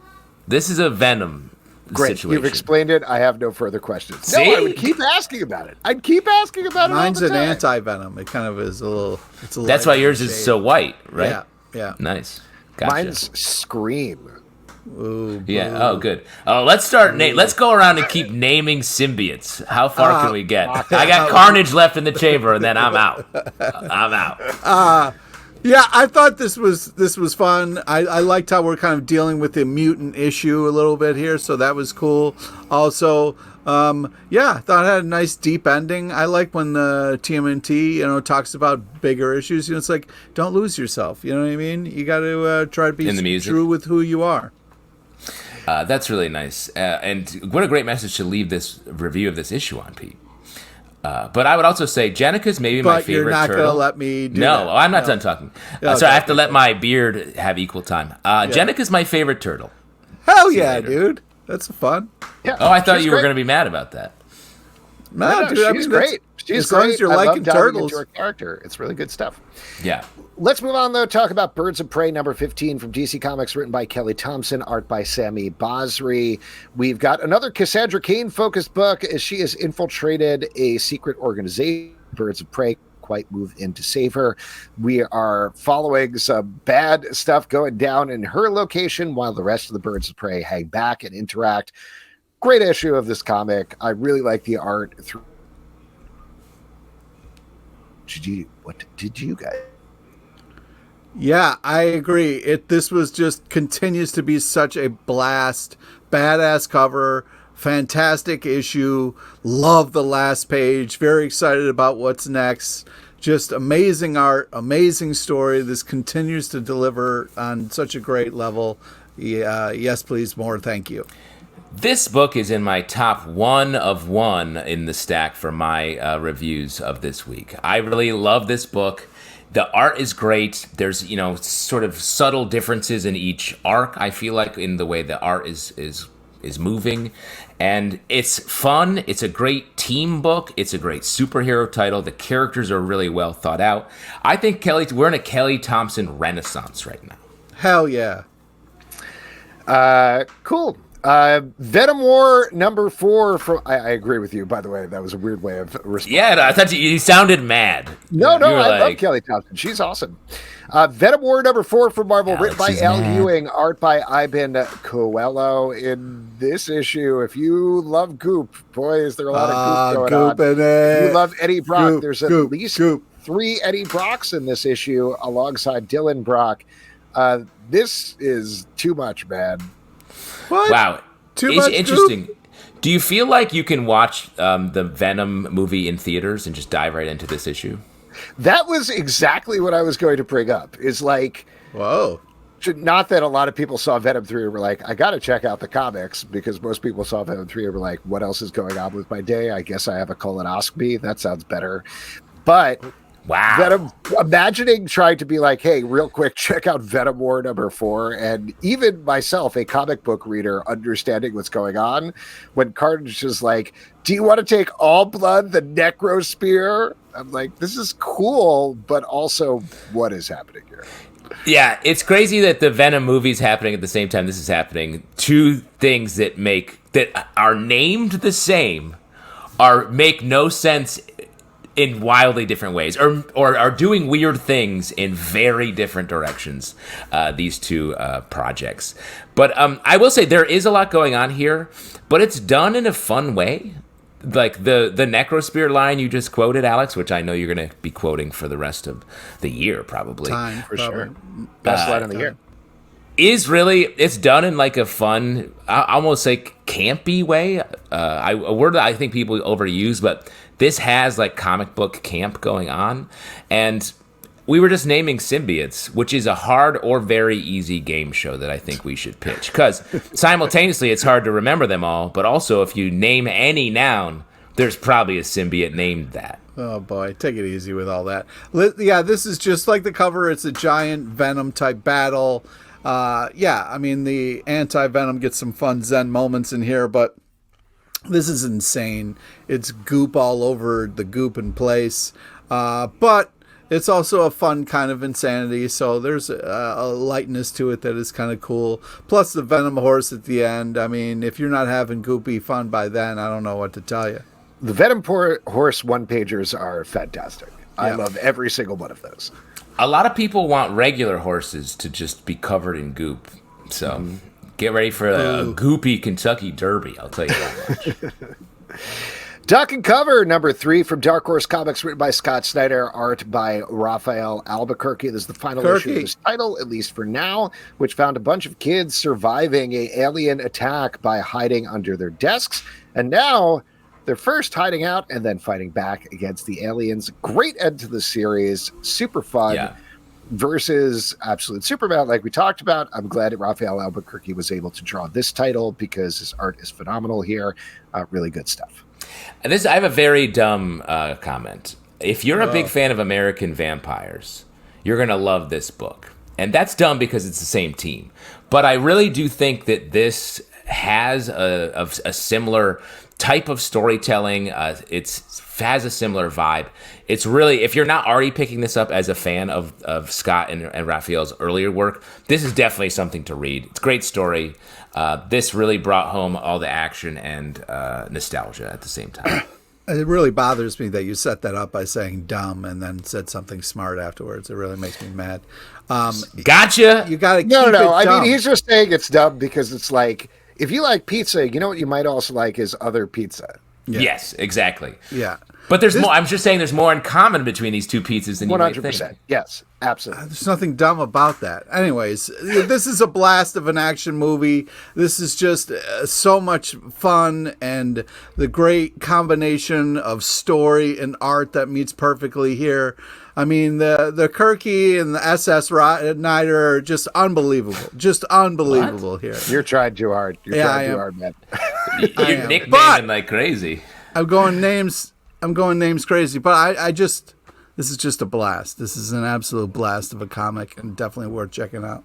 This is a Venom Great. situation. You've explained it. I have no further questions. See? No, I would keep asking about it. I'd keep asking about it. Mine's all the an time. anti-venom. It kind of is a little... It's a That's why yours is so white, right? Yeah. Nice. Gotcha. Mine's Scream. Ooh, yeah. Oh, good. Oh, let's start. Let's go around and keep naming symbiotes. How far can we get? I got Carnage left in the chamber, and then I'm out. Yeah, I thought this was fun. I liked how we're kind of dealing with the mutant issue a little bit here, so that was cool. Also, I thought it had a nice deep ending. I like when the TMNT, talks about bigger issues. It's like, don't lose yourself. You know what I mean? You got to try to be true with who you are. That's really nice. And what a great message to leave this review of this issue on, Pete. But I would also say Jennika's maybe my favorite turtle. But you're not going to let me do that. No, I'm not done talking. Sorry, I have to let my beard have equal time. Jennika's my favorite turtle. Hell yeah, dude. That's fun. Yeah, I thought you were going to be mad about that. No, dude, she's great. She's as long as you're liking turtles. Into her character. It's really good stuff. Yeah. Let's move on, though. Talk about Birds of Prey, number 15 from DC Comics, written by Kelly Thompson, art by Sami Basri. We've got another Cassandra Cain-focused book as she has infiltrated a secret organization. Birds of Prey quite move in to save her. We are following some bad stuff going down in her location while the rest of the Birds of Prey hang back and interact. Great issue of this comic. I really like the art. What did you guys? Yeah, I agree. This was just continues to be such a blast. Badass cover, fantastic issue. Love the last page. Very excited about what's next. Just amazing art, amazing story. This continues to deliver on such a great level. Yes, please, more. Thank you. This book is in my top 1 of 1 in the stack for my reviews of this week. I really love this book. The art is great. There's, sort of subtle differences in each arc, I feel like, in the way the art is moving. And it's fun. It's a great team book. It's a great superhero title. The characters are really well thought out. I think we're in a Kelly Thompson renaissance right now. Hell yeah. Cool. Venom War number 4 from I agree with you, by the way. That was a weird way of responding. Yeah, I thought you sounded mad. No, I love Kelly Thompson. She's awesome. Venom War number 4 from Marvel, written by Al Ewing, art by Ivan Coelho. In this issue, if you love Goop, boy, is there a lot of Goop going on. If you love Eddie Brock, there's at least 3 Eddie Brocks in this issue alongside Dylan Brock. This is too much, man. What? Wow. Too it's much interesting. Goop? Do you feel like you can watch the Venom movie in theaters and just dive right into this issue? That was exactly what I was going to bring up. Is like, whoa, Not that a lot of people saw Venom 3 and were like, I got to check out the comics, because most people saw Venom 3 and were like, what else is going on with my day? I guess I have a colonoscopy. That sounds better. But wow. Venom, imagining trying to be like, hey, real quick, check out Venom War #4. And even myself, a comic book reader, understanding what's going on, when Carnage is like, do you want to take all blood, the Necro Spear? I'm like, this is cool, but also what is happening here? Yeah, it's crazy that the Venom movie's happening at the same time this is happening. Two things that are named the same make no sense in wildly different ways, or are doing weird things in very different directions, these two projects. But I will say there is a lot going on here, but it's done in a fun way. Like the Necrospear line you just quoted, Alex, which I know you're going to be quoting for the rest of the year, probably. Time, for sure. Best line of the year. It's done in like a fun, almost like campy way. A word that I think people overuse, but this has like comic book camp going on. And we were just naming symbiotes, which is a hard or very easy game show that I think we should pitch. Because simultaneously, it's hard to remember them all. But also, if you name any noun, there's probably a symbiote named that. Oh, boy. Take it easy with all that. Yeah, this is just like the cover. It's a giant Venom-type battle. I mean, the anti-Venom gets some fun Zen moments in here, but this is insane. It's goop all over the goop in place. But it's also a fun kind of insanity, so there's a lightness to it that is kind of cool. Plus the Venom horse at the end. I mean, if you're not having goopy fun by then, I don't know what to tell you. The Venom horse one-pagers are fantastic. Yeah. I love every single one of those. A lot of people want regular horses to just be covered in goop. So get ready for a goopy Kentucky Derby, I'll tell you that much. Duck and Cover #3 from Dark Horse Comics, written by Scott Snyder, art by Raphael Albuquerque. This is the final issue of this title, at least for now, which found a bunch of kids surviving an alien attack by hiding under their desks. And now they're first hiding out and then fighting back against the aliens. Great end to the series. Super fun. Yeah. Versus Absolute Superman, like we talked about. I'm glad that Raphael Albuquerque was able to draw this title because his art is phenomenal here. Really good stuff. And I have a very dumb comment. If you're a big fan of American Vampires, you're going to love this book. And that's dumb because it's the same team. But I really do think that this has a similar type of storytelling. It has a similar vibe. It's really, if you're not already picking this up as a fan of Scott and Raphael's earlier work, this is definitely something to read. It's a great story. This really brought home all the action and nostalgia at the same time. It really bothers me that you set that up by saying dumb and then said something smart afterwards. It really makes me mad. Gotcha. You got to keep No. it I dumb. mean, he's just saying it's dumb because it's like, if you like pizza, you know what you might also like is other pizza. Yeah. Yes, exactly. Yeah. But there's more. I'm just saying there's more in common between these two pizzas than 100%. You might think. Yes, absolutely. There's nothing dumb about that. Anyways, this is a blast of an action movie. This is just so much fun and the great combination of story and art that meets perfectly here. I mean, the Kirky and the SS Snyder are just unbelievable. Just unbelievable here. You're trying too hard. You're trying too hard, man. You're nicknaming like crazy. I'm going names crazy, but I just, this is just a blast. This is an absolute blast of a comic and definitely worth checking out.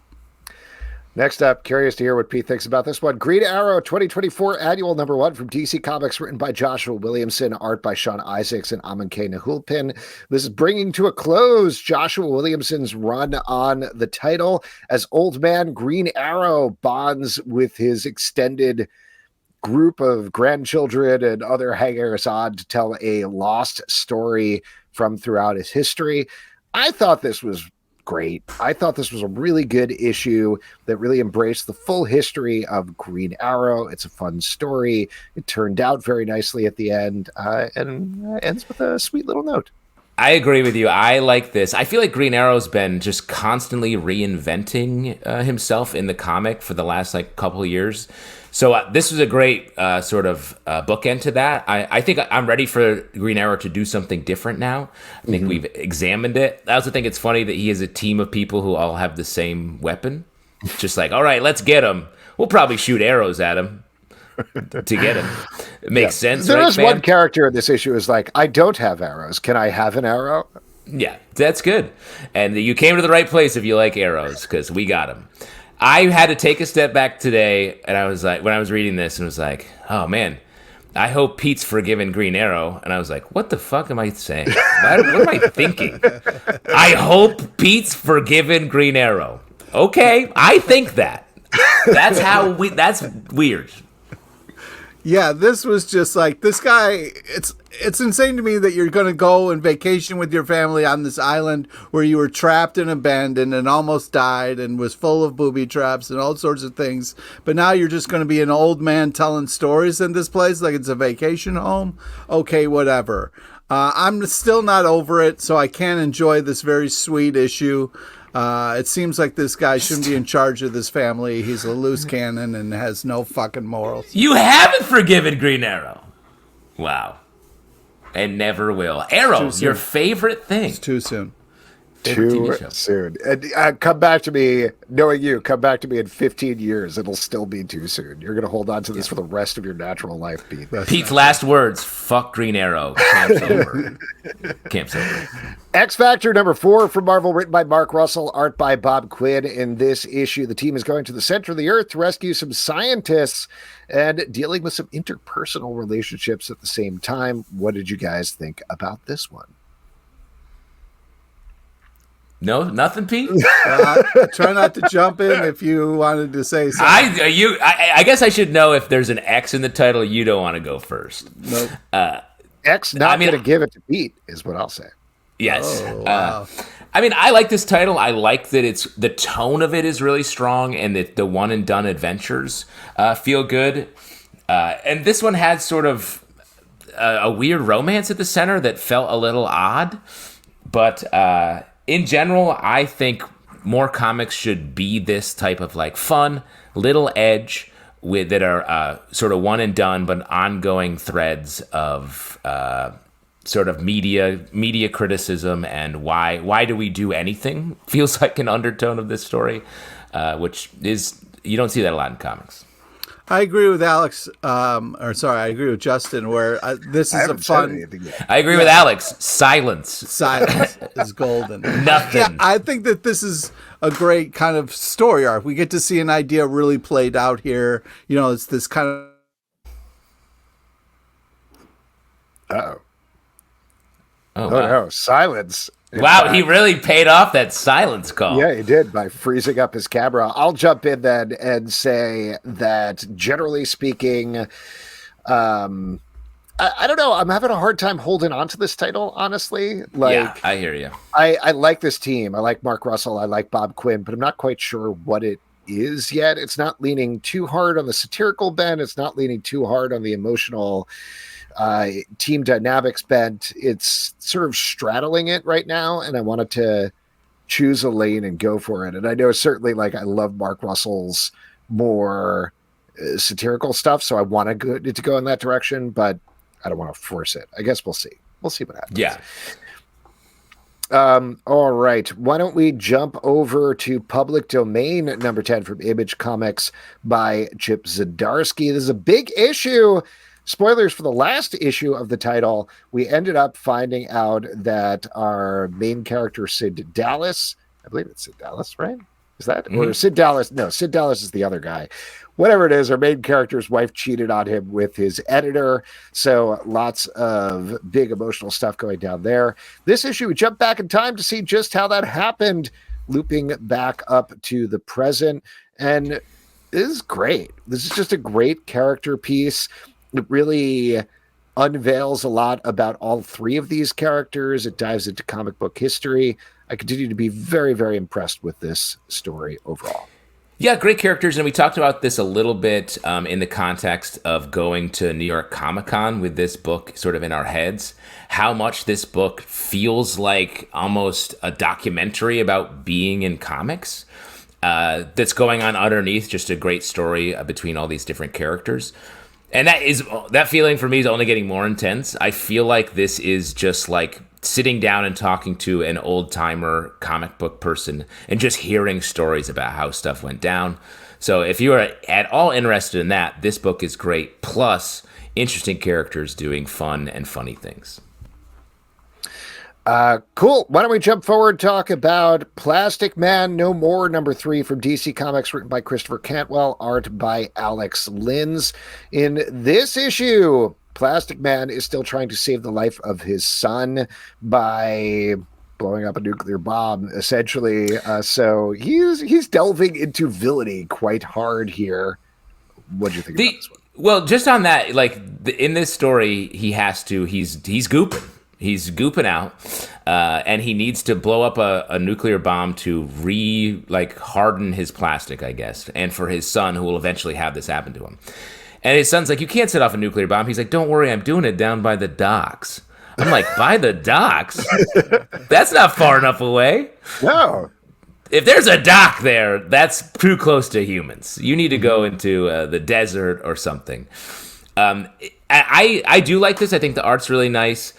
Next up, curious to hear what Pete thinks about this one. Green Arrow 2024 Annual #1 from DC Comics, written by Joshua Williamson, art by Sean Isaacs and Amin K. Nahulpin. This is bringing to a close Joshua Williamson's run on the title as Old Man Green Arrow bonds with his extended group of grandchildren and other hangers on to tell a lost story from throughout his history. I thought this was great. I thought this was a really good issue that really embraced the full history of Green Arrow. It's a fun story. It turned out very nicely at the end and ends with a sweet little note. I agree with you. I like this. I feel like Green Arrow's been just constantly reinventing himself in the comic for the last couple of years. So this was a great sort of bookend to that. I think I'm ready for Green Arrow to do something different now. I think we've examined it. I also think it's funny that he has a team of people who all have the same weapon. Just like, all right, let's get him. We'll probably shoot arrows at him to get him. It makes sense. There right, is one character in this issue who's like, I don't have arrows. Can I have an arrow? Yeah, that's good. And you came to the right place if you like arrows, because we got them. I had to take a step back today, and I was like, when I was reading this, and was like, oh man, I hope Pete's forgiven Green Arrow. And I was like, what the fuck am I saying? What am I thinking? I hope Pete's forgiven Green Arrow. Okay, I think that. That's weird. Yeah, this was just like, this guy, it's insane to me that you're going to go and vacation with your family on this island where you were trapped and abandoned and almost died and was full of booby traps and all sorts of things. But now you're just going to be an old man telling stories in this place like it's a vacation home. Okay, whatever. I'm still not over it, so I can't enjoy this very sweet issue. It seems like this guy shouldn't be in charge of this family. He's a loose cannon and has no fucking morals. You haven't forgiven Green Arrow. Wow. And never will. Arrow, your favorite thing. It's too soon. Too soon. And come back to me, knowing you, come back to me in 15 years. It'll still be too soon. You're going to hold on to this for the rest of your natural life, Pete. Pete's last words, fuck Green Arrow. Camp's over. Camp's over. X Factor number 4 from Marvel, written by Mark Russell, art by Bob Quinn. In this issue, the team is going to the center of the earth to rescue some scientists and dealing with some interpersonal relationships at the same time. What did you guys think about this one? No, nothing, Pete? Try not to jump in if you wanted to say something. I guess I should know if there's an X in the title. You don't want to go first. Nope. X not going to give it to Pete is what I'll say. Yes. Oh, wow. I like this title. I like that the tone of it is really strong, and that the one and done adventures feel good. And this one had sort of a weird romance at the center that felt a little odd, but in general, I think more comics should be this type of like fun, little edge that are sort of one and done, but ongoing threads of sort of media criticism and why do we do anything feels like an undertone of this story, which is, you don't see that a lot in comics. I agree with Alex, I agree with Justin, where this is a fun... I agree with Alex. Silence is golden. Nothing. Yeah, I think that this is a great kind of story arc. We get to see an idea really played out here. You know, it's this kind of... Uh-oh. Oh, wow. No, silence. Wow, he really paid off that silence call. Yeah, he did by freezing up his camera. I'll jump in then and say that generally speaking, I don't know. I'm having a hard time holding on to this title, honestly. Yeah, I hear you. I like this team. I like Mark Russell. I like Bob Quinn, but I'm not quite sure what it is yet. It's not leaning too hard on the satirical bent. It's not leaning too hard on the emotional team dynamics bent. It's sort of straddling it right now, and I wanted to choose a lane and go for it. And I know certainly, like, I love Mark Russell's more satirical stuff, so I want it to go in that direction, but I don't want to force it. I guess we'll see. We'll see what happens. Yeah. All right. Why don't we jump over to Public Domain number 10 from Image Comics by Chip Zdarsky. This is a big issue. Spoilers for the last issue of the title. We ended up finding out that our main character, Sid Dallas, I believe it's Sid Dallas, right? Is that? Mm-hmm. Or Sid Dallas? No, Sid Dallas is the other guy. Whatever it is, our main character's wife cheated on him with his editor. So lots of big emotional stuff going down there. This issue, we jump back in time to see just how that happened, looping back up to the present. And this is great. This is just a great character piece. It really unveils a lot about all three of these characters. It dives into comic book history. I continue to be very, very impressed with this story overall. Yeah, great characters. And we talked about this a little bit in the context of going to New York Comic-Con with this book sort of in our heads. How much this book feels like almost a documentary about being in comics that's going on underneath, just a great story between all these different characters. And that feeling for me is only getting more intense. I feel like this is just like sitting down and talking to an old-timer comic book person and just hearing stories about how stuff went down. So if you are at all interested in that, this book is great. Plus, interesting characters doing fun and funny things. Cool. Why don't we jump forward, talk about Plastic Man No More, #3 from DC Comics, written by Christopher Cantwell, art by Alex Lins. In this issue, Plastic Man is still trying to save the life of his son by blowing up a nuclear bomb, essentially. So he's delving into villainy quite hard here. What do you think about this one? Well, just on that, like in this story, he's gooping. He's gooping out, and he needs to blow up a nuclear bomb to harden his plastic, I guess, and for his son, who will eventually have this happen to him. And his son's like, "You can't set off a nuclear bomb." He's like, "Don't worry, I'm doing it down by the docks." I'm like, "By the docks? That's not far enough away." No. If there's a dock there, that's too close to humans. You need to go into the desert or something. I do like this. I think the art's really nice.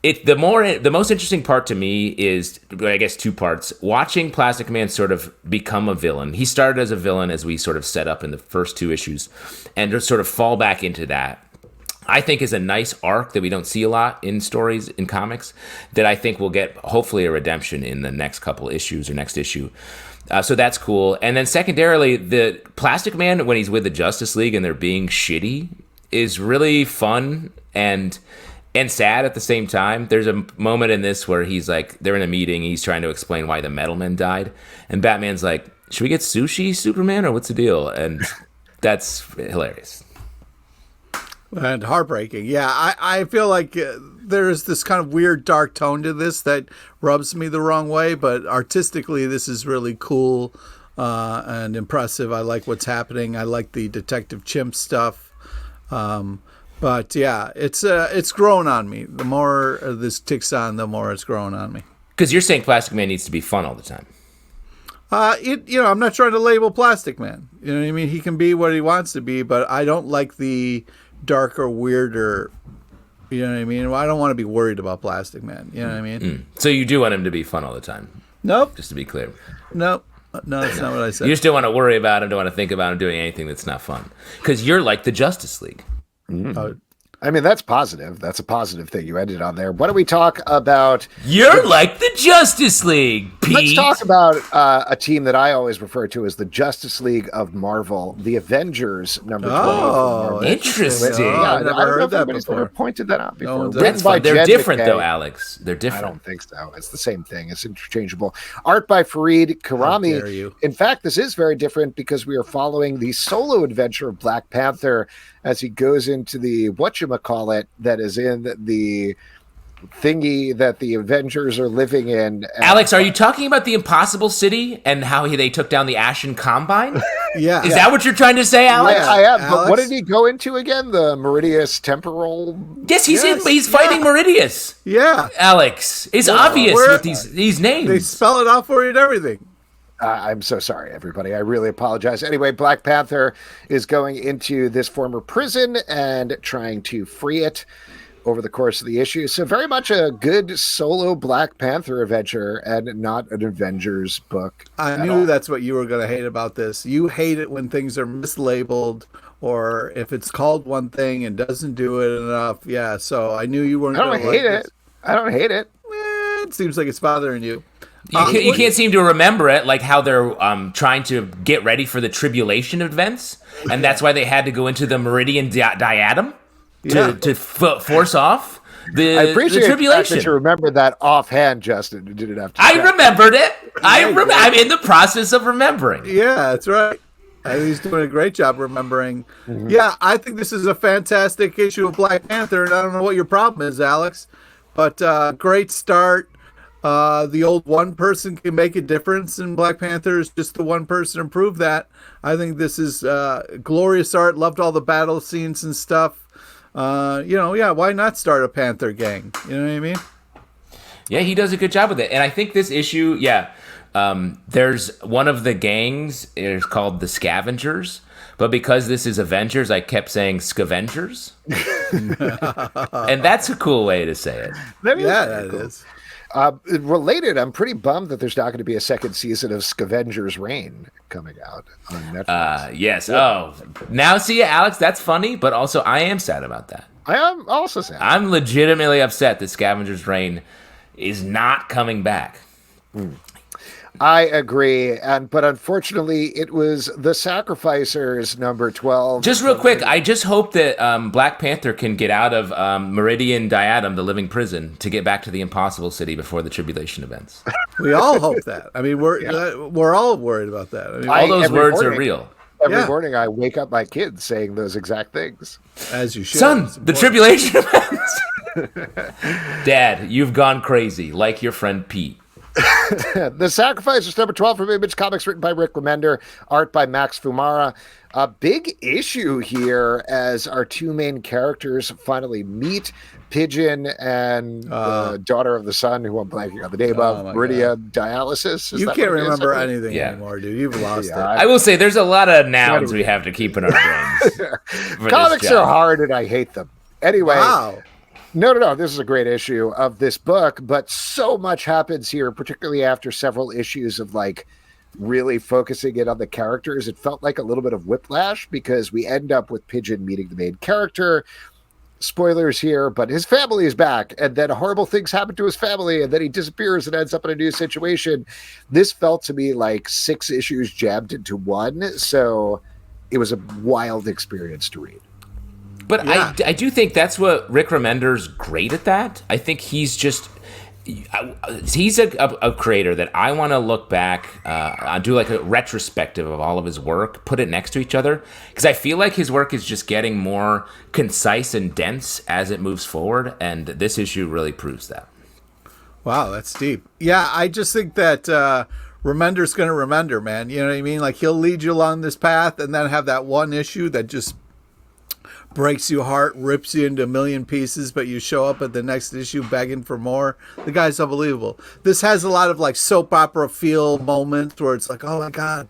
The most interesting part to me is, I guess, two parts. Watching Plastic Man sort of become a villain. He started as a villain, as we sort of set up in the first two issues, and just sort of fall back into that, I think is a nice arc that we don't see a lot in stories, in comics, that I think will get, hopefully, a redemption in the next couple issues or next issue. So that's cool. And then secondarily, the Plastic Man, when he's with the Justice League and they're being shitty, is really fun and sad at the same time. There's a moment in this where he's like, they're in a meeting, he's trying to explain why the Metal Men died, and Batman's like, "Should we get sushi, Superman, or what's the deal?" And that's hilarious. And heartbreaking. Yeah, I feel like there's this kind of weird dark tone to this that rubs me the wrong way, but artistically this is really cool and impressive. I like what's happening. I like the Detective Chimp stuff. But yeah, it's growing on me. The more this ticks on, the more it's growing on me. Because you're saying Plastic Man needs to be fun all the time. I'm not trying to label Plastic Man. You know what I mean? He can be what he wants to be, but I don't like the darker, weirder. You know what I mean? I don't want to be worried about Plastic Man. You know what I mean? So you do want him to be fun all the time? Nope. Just to be clear. Nope. No, that's not what I said. You just don't want to worry about him, don't want to think about him doing anything that's not fun. Because you're like the Justice League. I mean, that's positive. That's a positive thing you ended on there. Why don't we talk about... You're like the Justice League, Pete. Let's talk about a team that I always refer to as the Justice League of Marvel, the Avengers, #20. Oh, interesting. Yeah, I've never heard that before. Ever pointed that out before. They're different, though, Alex. They're different. I don't think so. It's the same thing. It's interchangeable. Art by Fareed Karami. How dare you. In fact, this is very different because we are following the solo adventure of Black Panther as he goes into the whatchamacallit that is in the thingy that the Avengers are living in. Alex, are you talking about the Impossible City and how they took down the Ashen Combine? Yeah. Is that what you're trying to say, Alex? Yeah, I am. But what did he go into again? The Meridius Temporal? Yes, he's fighting Meridius. Yeah. Alex, it's obvious with these names. They spell it out for you and everything. I'm so sorry, everybody. I really apologize. Anyway, Black Panther is going into this former prison and trying to free it over the course of the issue. So very much a good solo Black Panther adventure and not an Avengers book. I knew that's what you were going to hate about this. You hate it when things are mislabeled or if it's called one thing and doesn't do it enough. Yeah, so I knew you weren't going to like this. I don't hate it. It seems like it's bothering you. You can't seem to remember it, like how they're trying to get ready for the tribulation events, and that's why they had to go into the Meridian Diadem to force off the I appreciate the tribulation. That you remember that offhand, Justin. You didn't have to. I remembered it. I'm in the process of remembering. Yeah, that's right. He's doing a great job remembering. Mm-hmm. Yeah, I think this is a fantastic issue of Black Panther, and I don't know what your problem is, Alex, but great start. The old one person can make a difference, and Black Panther is just the one person to prove that. I think this is glorious art. Loved all the battle scenes and stuff. Why not start a Panther gang? You know what I mean? Yeah, he does a good job with it. And I think this issue, There's one of the gangs is called the Scavengers, but because this is Avengers, I kept saying Scavengers. And that's a cool way to say it. That is. Related, I'm pretty bummed that there's not going to be a second season of Scavenger's Reign coming out on Netflix. Yes. Oh, now see, Alex, that's funny, but also I am sad about that. I am also sad. I'm legitimately upset that Scavenger's Reign is not coming back. I agree, but unfortunately, it was The Sacrificers number 12. Just real quick, I just hope that Black Panther can get out of Meridian Diadem, the living prison, to get back to the Impossible City before the tribulation events. We all hope that. I mean, we're all worried about that. I mean, all those words are real. Every morning, I wake up my kids saying those exact things. As you should. Son, the tribulation events. Dad, you've gone crazy, like your friend Pete. The Sacrificers number 12 from Image Comics, written by Rick Remender, art by Max Fumara. A big issue here as our two main characters finally meet. Pigeon and the daughter of the sun, who I'm blanking on the name of, Meridian Dialysis. You can't remember anything anymore, dude. You've lost it. I will say there's a lot of nouns we have to keep in our brains. Comics are hard and I hate them. Anyway. Wow. No. This is a great issue of this book, but so much happens here, particularly after several issues of like really focusing in on the characters. It felt like a little bit of whiplash because we end up with Pigeon meeting the main character. Spoilers here, but his family is back, and then horrible things happen to his family, and then he disappears and ends up in a new situation. This felt to me like 6 issues jammed into one, so it was a wild experience to read. But yeah. I do think that's what Rick Remender's great at that. I think he's just... he's a creator that I want to look back, do like a retrospective of all of his work, put it next to each other, because I feel like his work is just getting more concise and dense as it moves forward, and this issue really proves that. Wow, that's deep. Yeah, I just think that Remender's going to remember, man. You know what I mean? Like, he'll lead you along this path and then have that one issue that just breaks your heart, rips you into a million pieces, but you show up at the next issue begging for more. The guy's unbelievable. This has a lot of like soap opera feel moments where it's like, oh my God,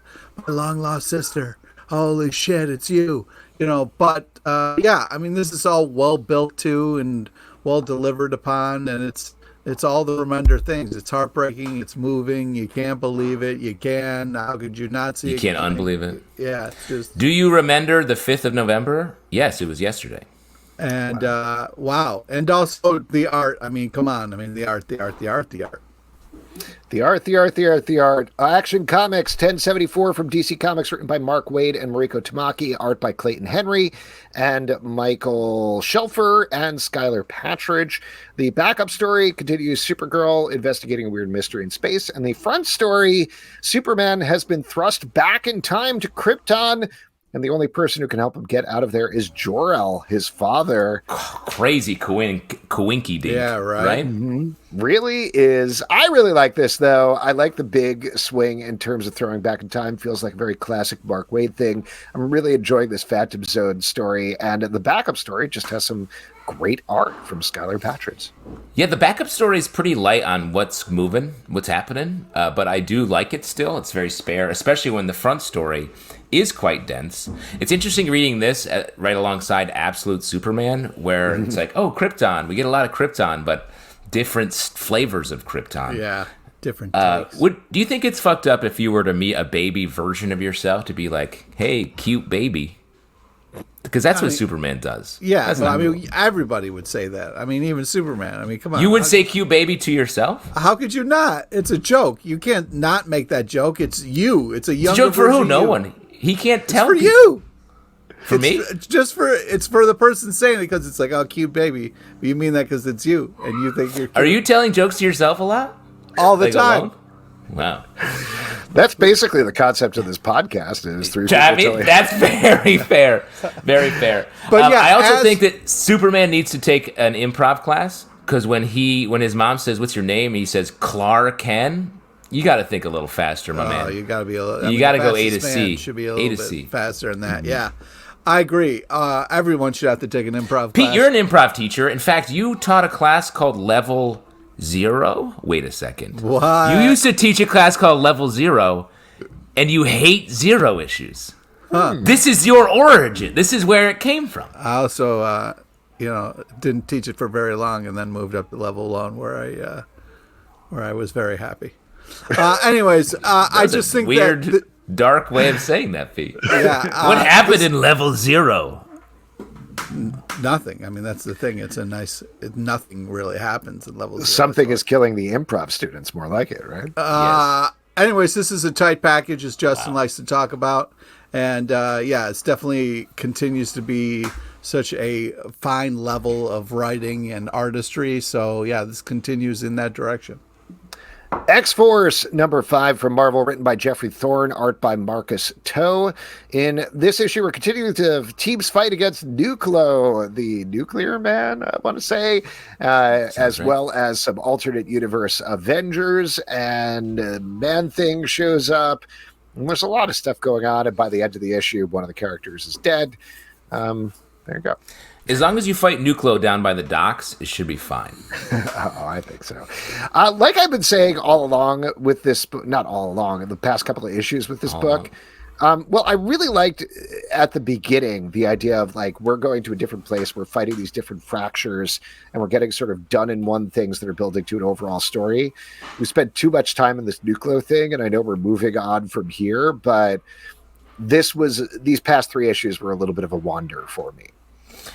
my long lost sister. Holy shit, it's you. You know, but yeah, I mean, this is all well built to and well delivered upon, and it's all the Remender things. It's heartbreaking. It's moving. You can't believe it. You can. How could you not see it? You can't unbelieve it. Yeah. It's just... Do you remember the 5th of November? Yes, it was yesterday. And wow. And also the art. I mean, come on. I mean, the art. The art. Action Comics 1074 from DC Comics, written by Mark Waid and Mariko Tamaki, art by Clayton Henry and Michael Shelfer and Skylar Patridge. The backup story continues Supergirl investigating a weird mystery in space, and the front story, Superman has been thrust back in time to Krypton, and the only person who can help him get out of there is Jor-El, his father. Crazy coinky dink. Yeah, right? Mm-hmm. Really is. I really like this, though. I like the big swing in terms of throwing back in time. Feels like a very classic Mark Waid thing. I'm really enjoying this Phantom Zone story, and the backup story just has some great art from Skylar Patridge. Yeah, the backup story is pretty light on what's moving, what's happening, but I do like it still. It's very spare, especially when the front story is quite dense. It's interesting reading this right alongside Absolute Superman, where it's like, oh, Krypton. We get a lot of Krypton, but different flavors of Krypton. Yeah, different takes. Do you think it's fucked up if you were to meet a baby version of yourself to be like, hey, cute baby? Because that's what Superman does. Yeah, but I mean, everybody would say that. I mean, even Superman. I mean, come on. You would say cute baby to yourself? How could you not? It's a joke. You can't not make that joke. It's you. It's a younger joke for who? No you. One. He can't tell it's for people. You. For me? It's for the person saying it because it's like, oh, cute baby. But you mean that because it's you and you think you're cute. Are you telling jokes to yourself a lot? All the time. Alone? Wow. That's basically the concept of this podcast. Is three people. I mean, that's very fair. Very fair. But yeah, I also think that Superman needs to take an improv class, because when his mom says, "What's your name?" he says, "Clark Ken." You got to think a little faster, my man. You got to be a little. You got to go A to C. Should be a little bit faster than that. Yeah, I agree. Everyone should have to take an improv class. Pete, you're an improv teacher. In fact, you taught a class called Level 0? Wait a second. What? You used to teach a class called Level 0, and you hate 0 issues. Huh. This is your origin. This is where it came from. I also, didn't teach it for very long, and then moved up to Level 1, where I was very happy. Anyways, I just think weird, dark way of saying that, Pete. Yeah. What happened in Level 0? Nothing. I mean, that's the thing. Nothing really happens in Level 0. Something is killing the improv students, more like it, right? Yes. Anyways, this is a tight package, as Justin likes to talk about. And it's definitely continues to be such a fine level of writing and artistry. So, this continues in that direction. X-Force number 5 from Marvel, written by Jeffrey Thorne, art by Marcus Toe. In this issue, we're continuing to teams fight against Nuclear, the Nuclear Man, I want to say, as well as some alternate universe Avengers, and Man-Thing shows up. And there's a lot of stuff going on, and by the end of the issue, one of the characters is dead. There you go. As long as you fight Nuclear down by the docks, it should be fine. I think so. Like I've been saying all along with this, not all along, in the past couple of issues with this book. I really liked at the beginning the idea of like, we're going to a different place, we're fighting these different fractures, and we're getting sort of done in one things that are building to an overall story. We spent too much time in this Nuclear thing, and I know we're moving on from here, but these past 3 issues were a little bit of a wander for me.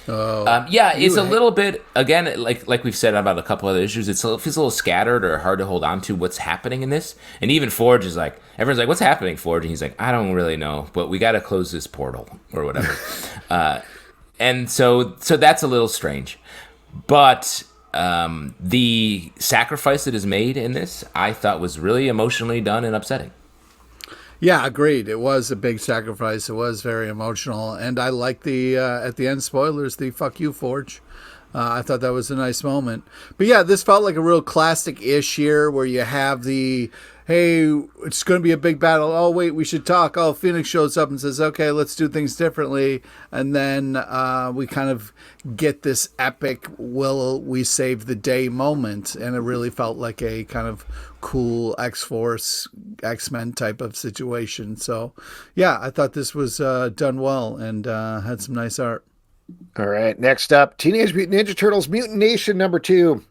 It's a little bit, again, like we've said about a couple other issues, it feels a little scattered or hard to hold on to what's happening in this. And even Forge is like, everyone's like, what's happening, Forge? And he's like, I don't really know, but we got to close this portal or whatever. And so that's a little strange. But the sacrifice that is made in this, I thought was really emotionally done and upsetting. Yeah, agreed. It was a big sacrifice. It was very emotional. And I like the, at the end, spoilers, the fuck you, Forge. I thought that was a nice moment. But yeah, this felt like a real classic-ish here where you have the, hey, it's going to be a big battle. Oh, wait, we should talk. Oh, Phoenix shows up and says, okay, let's do things differently. And then we kind of get this epic, will we save the day moment. And it really felt like a kind of cool X-Force, X-Men type of situation. So, yeah, I thought this was done well and had some nice art. All right, next up, Teenage Mutant Ninja Turtles Mutant Nation number 2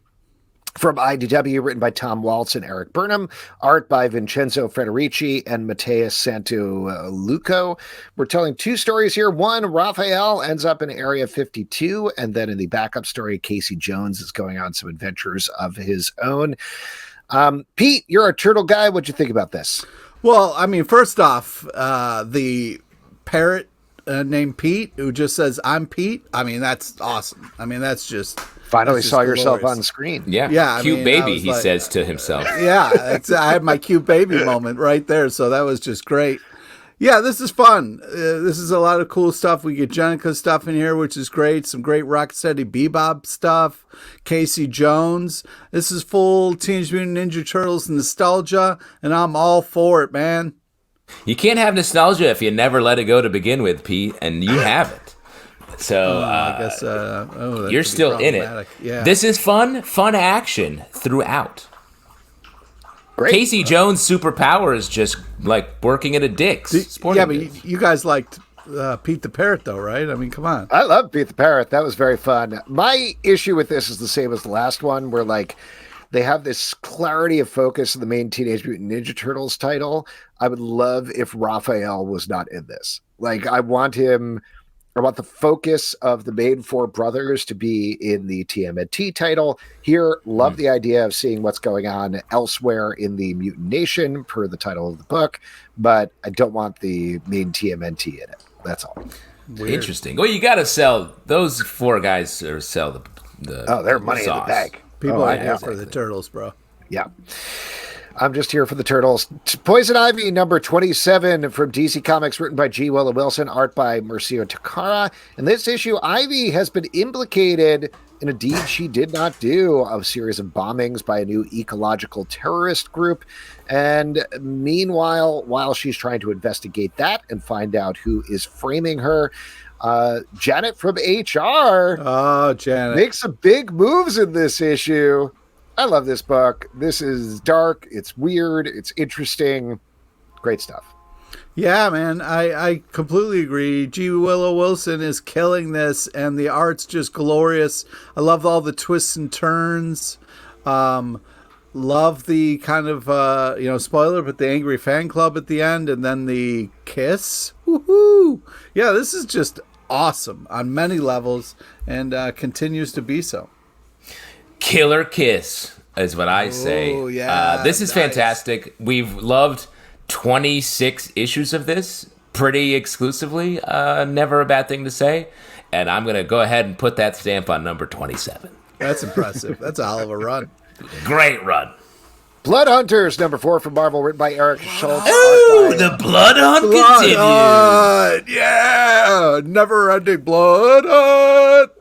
from IDW, written by Tom Waltz and Eric Burnham, art by Vincenzo Federici and Mateus Santoluco. We're telling 2 stories here. One, Raphael ends up in Area 52, and then in the backup story, Casey Jones is going on some adventures of his own. Pete, you're a turtle guy. What'd you think about this? Well, I mean, first off, the parrot named Pete, who just says, I'm Pete. I mean, that's awesome. I mean, that's just... Finally that's saw just yourself glorious. on screen. Yeah. Cute baby, he says to himself. Yeah, I had my cute baby moment right there. So that was just great. Yeah, this is fun. This is a lot of cool stuff. We get Jenica stuff in here, which is great. Some great Rocksteady Bebop stuff. Casey Jones. This is full Teenage Mutant Ninja Turtles nostalgia, and I'm all for it, man. You can't have nostalgia if you never let it go to begin with, Pete, and you have it. So I guess you're still in it. Yeah. This is fun action throughout. Great. Casey Jones' superpower is just like working at a Dick's. Yeah, but you guys liked Pete the Parrot, though, right? I mean, come on. I love Pete the Parrot. That was very fun. My issue with this is the same as the last one, where like they have this clarity of focus in the main Teenage Mutant Ninja Turtles title. I would love if Raphael was not in this. Like, I want the focus of the main 4 brothers to be in the TMNT title. Here, love the idea of seeing what's going on elsewhere in the Mutant Nation, per the title of the book, but I don't want the main TMNT in it. That's all. Weird. Interesting. Well, you got to sell those 4 guys, or sell the their money in the bag. People are here for the Turtles, bro. Yeah. I'm just here for the Turtles. Poison Ivy, number 27 from DC Comics, written by G. Willow Wilson, art by Marcio Takara. In this issue, Ivy has been implicated in a deed she did not do, a series of bombings by a new ecological terrorist group. And meanwhile, while she's trying to investigate that and find out who is framing her, Janet from HR Janet makes some big moves in this issue. I love this book. This is dark. It's weird. It's interesting. Great stuff. Yeah, man, I completely agree. G. Willow Wilson is killing this, and the art's just glorious. I love all the twists and turns. Love the kind of, spoiler, but the angry fan club at the end, and then the kiss. Woohoo! Yeah, this is just awesome on many levels, and continues to be so. Killer kiss is what I say. Oh, yeah. This is fantastic. We've loved 26 issues of this pretty exclusively. Never a bad thing to say. And I'm going to go ahead and put that stamp on number 27. That's impressive. That's a hell of a run. Great run. Blood Hunters, number 4 from Marvel, written by Eric Schultz. Ooh, the blood hunt continues. Yeah, never-ending blood hunt.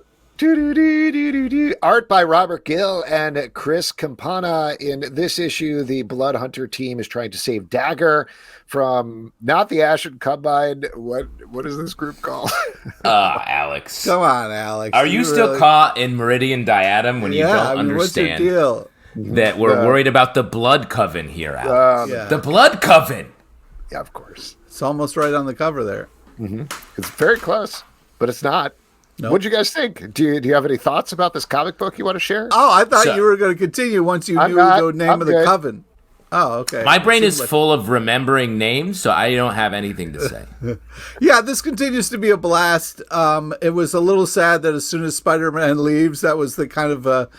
Art by Robert Gill and Chris Campana. In this issue, the Blood Hunter team is trying to save Dagger from not the Ashen Combine. What is this group called? Alex. Come on, Alex. Are you still caught in Meridian Diadem when you don't understand what's your deal? that we're worried about the Blood Coven here, Alex? Yeah. The Blood Coven. Yeah, of course. It's almost right on the cover there. Mm-hmm. It's very close, but it's not. Nope. What'd you guys think? Do you have any thoughts about this comic book you want to share? Oh, I thought you were going to continue once you knew the name of the coven. Oh, okay. My brain is full of remembering names, so I don't have anything to say. Yeah, this continues to be a blast. It was a little sad that as soon as Spider-Man leaves, that was the kind of the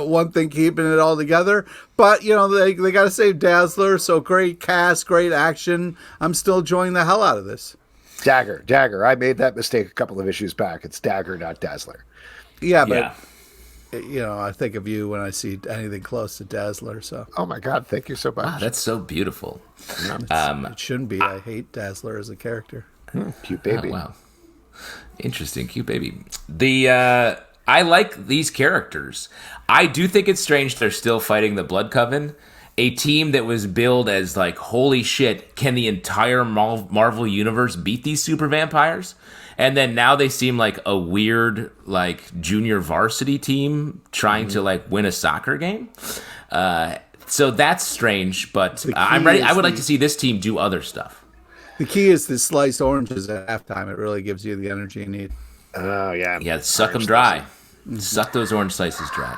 one thing keeping it all together. But, they got to save Dazzler, so great cast, great action. I'm still enjoying the hell out of this. Dagger. I made that mistake a couple of issues back. It's Dagger, not Dazzler. Yeah, but I think of you when I see anything close to Dazzler. So. Oh my God! Thank you so much. Wow, that's so beautiful. It shouldn't be. I hate Dazzler as a character. Cute baby. Oh, wow. Interesting, cute baby. I like these characters. I do think it's strange they're still fighting the Blood Coven. A team that was billed as like, holy shit, can the entire Marvel universe beat these super vampires? And then now they seem like a weird, like, junior varsity team trying to like win a soccer game. So that's strange, but I'm ready. I would like to see this team do other stuff. The key is the sliced oranges at halftime. It really gives you the energy you need. Oh yeah. Yeah, suck them dry. Suck those orange slices dry.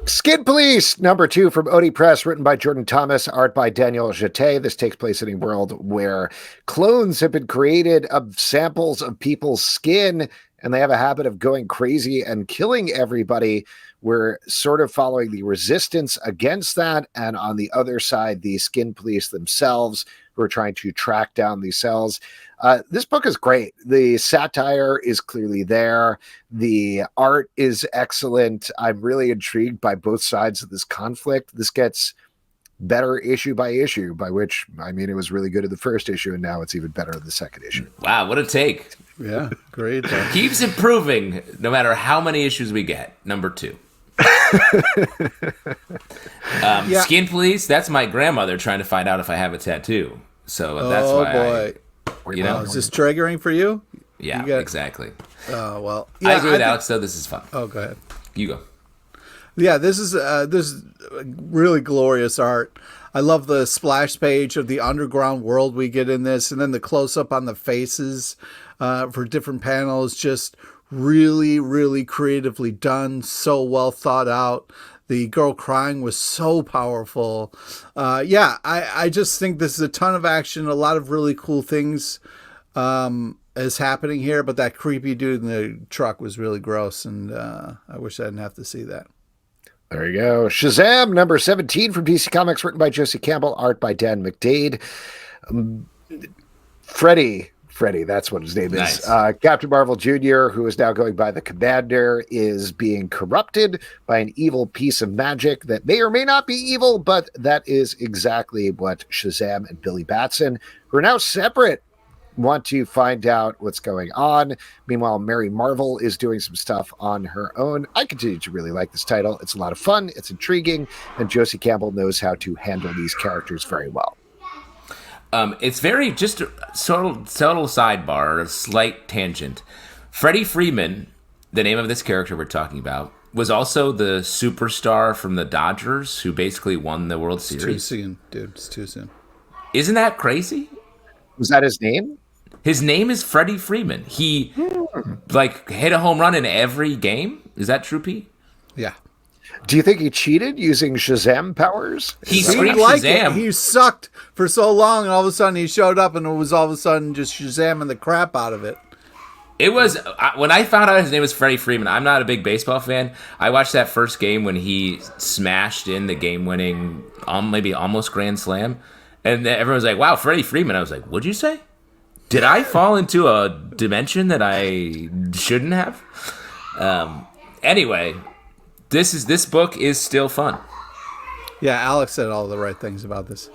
Skin Police, number 2 from Odie Press, written by Jordan Thomas, art by Daniel Jeté. This takes place in a world where clones have been created of samples of people's skin, and they have a habit of going crazy and killing everybody. We're sort of following the resistance against that, and on the other side, the Skin Police themselves, who are trying to track down these cells. This book is great. The satire is clearly there. The art is excellent. I'm really intrigued by both sides of this conflict. This gets better issue by issue, by which, I mean, it was really good in the first issue, and now it's even better in the second issue. Wow, what a take. Yeah, great. Keeps improving no matter how many issues we get. Number 2. Skin Police, that's my grandmother trying to find out if I have a tattoo. So that's why boy. Is this triggering for you? Yeah, exactly. Oh, well. Yeah, I agree with Alex, though. This is fun. Oh, go ahead. You go. Yeah, this is really glorious art. I love the splash page of the underground world we get in this, and then the close-up on the faces for different panels. Just really, really creatively done. So well thought out. The girl crying was so powerful. I just think this is a ton of action. A lot of really cool things is happening here. But that creepy dude in the truck was really gross. And I wish I didn't have to see that. There you go. Shazam, number 17 from DC Comics, written by Josie Campbell, art by Dan McDade. Freddy, that's what his name is. Captain Marvel Jr., who is now going by the Commander, is being corrupted by an evil piece of magic that may or may not be evil, but that is exactly what Shazam and Billy Batson, who are now separate, want to find out what's going on. Meanwhile, Mary Marvel is doing some stuff on her own. I continue to really like this title. It's a lot of fun. It's intriguing. And Josie Campbell knows how to handle these characters very well. It's very, just a subtle sidebar, a slight tangent. Freddie Freeman, the name of this character we're talking about, was also the superstar from the Dodgers who basically won the World Series. Too soon, dude. It's too soon. Isn't that crazy? Was that his name? His name is Freddie Freeman. He hit a home run in every game. Is that true, Pete? Yeah. Do you think he cheated using Shazam powers? He screamed Shazam. He sucked for so long, and all of a sudden he showed up, and it was all of a sudden just Shazamming the crap out of it. It was when I found out his name was Freddie Freeman. I'm not a big baseball fan. I watched that first game when he smashed in the game-winning, maybe almost grand slam, and everyone was like, "Wow, Freddie Freeman!" I was like, "What'd you say? Did I fall into a dimension that I shouldn't have?" Anyway, this book is still fun. Yeah, Alex said all the right things about this.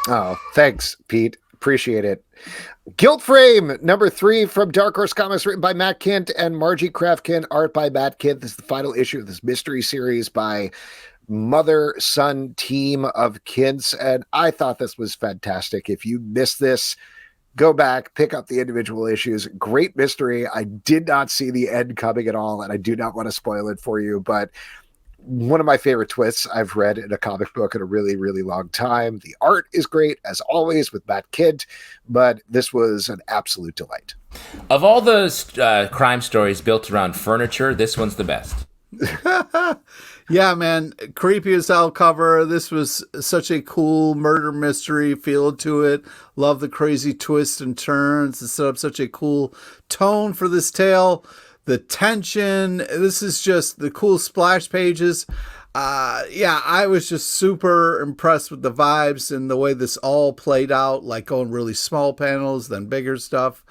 Oh, thanks, Pete. Appreciate it. Guilt Frame, number 3 from Dark Horse Comics, written by Matt Kindt and Margie Kravkin, art by Matt Kindt. This is the final issue of this mystery series by mother-son team of Kindts, and I thought this was fantastic. If you missed this, go back, pick up the individual issues. Great mystery. I did not see the end coming at all, and I do not want to spoil it for you, but one of my favorite twists I've read in a comic book in a really, really long time. The art is great, as always, with Matt Kindt, but this was an absolute delight. Of all those crime stories built around furniture, this one's the best. Yeah, man. Creepy as hell cover. This was such a cool murder mystery feel to it. Love the crazy twists and turns. It set up such a cool tone for this tale. The tension, this is just the cool splash pages. Yeah, I was just super impressed with the vibes and the way this all played out, like going really small panels, then bigger stuff.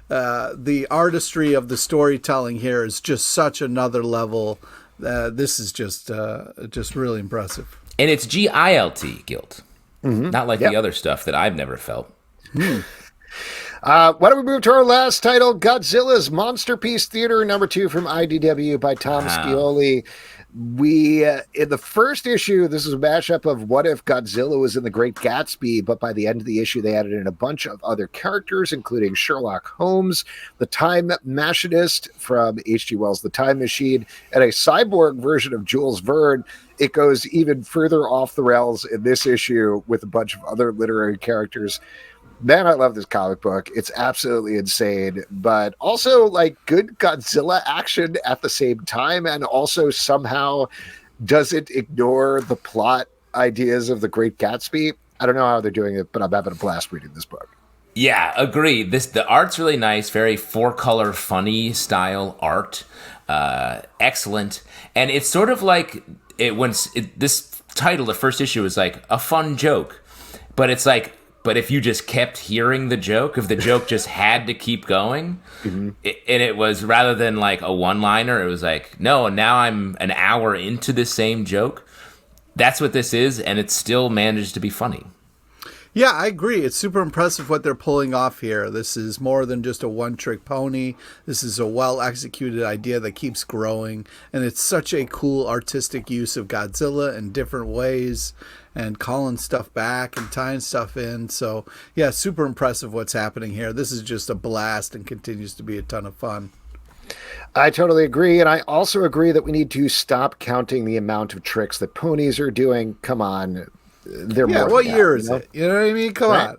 The artistry of the storytelling here is just such another level. This is just really impressive. And it's GILT, guilt. Mm-hmm. Not like the other stuff that I've never felt. Why don't we move to our last title, Godzilla's Monsterpiece Theater, number 2 from IDW by Tom Scioli. We, in the first issue, this is a mashup of what if Godzilla was in The Great Gatsby, but by the end of the issue, they added in a bunch of other characters, including Sherlock Holmes, the Time Machinist from H.G. Wells' The Time Machine, and a cyborg version of Jules Verne. It goes even further off the rails in this issue with a bunch of other literary characters. Man, I love this comic book. It's absolutely insane, but also like good Godzilla action at the same time, and also somehow doesn't ignore the plot ideas of The Great Gatsby. I don't know how they're doing it, but I'm having a blast reading this book. Yeah, agreed. The art's really nice, very 4-color funny style art. Excellent. And it's sort of like this title, the first issue, is like a fun joke, but it's like, but if you just kept hearing the joke, if the joke just had to keep going, and it was, rather than like a one-liner, it was like, no, now I'm an hour into the same joke. That's what this is, and it still managed to be funny. Yeah, I agree. It's super impressive what they're pulling off here. This is more than just a one-trick pony. This is a well-executed idea that keeps growing, and it's such a cool artistic use of Godzilla in different ways, and calling stuff back and tying stuff in. So, yeah, super impressive what's happening here. This is just a blast and continues to be a ton of fun. I totally agree, and I also agree that we need to stop counting the amount of tricks that ponies are doing. Come on. They're more what year is it? You know what I mean? Come on.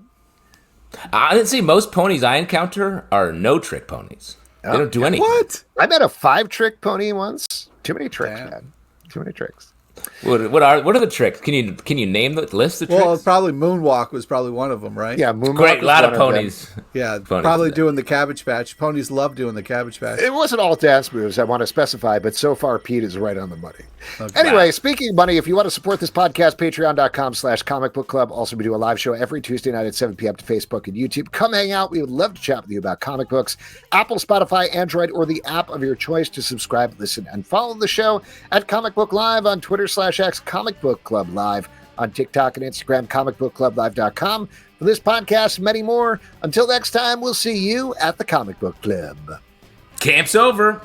I didn't see most ponies I encounter are no-trick ponies. They don't do anything. What? I met a 5-trick pony once. Too many tricks, man. Too many tricks. What are the tricks? Can you name the list of tricks? Well, probably Moonwalk was probably one of them, right? Yeah, Moonwalk. Great, a lot of ponies. Yeah, probably doing the Cabbage Patch. Ponies love doing the Cabbage Patch. It wasn't all dance moves, I want to specify, but so far Pete is right on the money. Okay. Anyway, speaking of money, if you want to support this podcast, patreon.com/comic book club. Also, we do a live show every Tuesday night at 7 p.m. to Facebook and YouTube. Come hang out. We would love to chat with you about comic books. Apple, Spotify, Android, or the app of your choice to subscribe, listen, and follow the show at Comic Book Live on Twitter/X, Comic Book Club Live on TikTok and Instagram, comicbookclublive.com. For this podcast and many more, until next time, we'll see you at the Comic Book Club. Camp's over.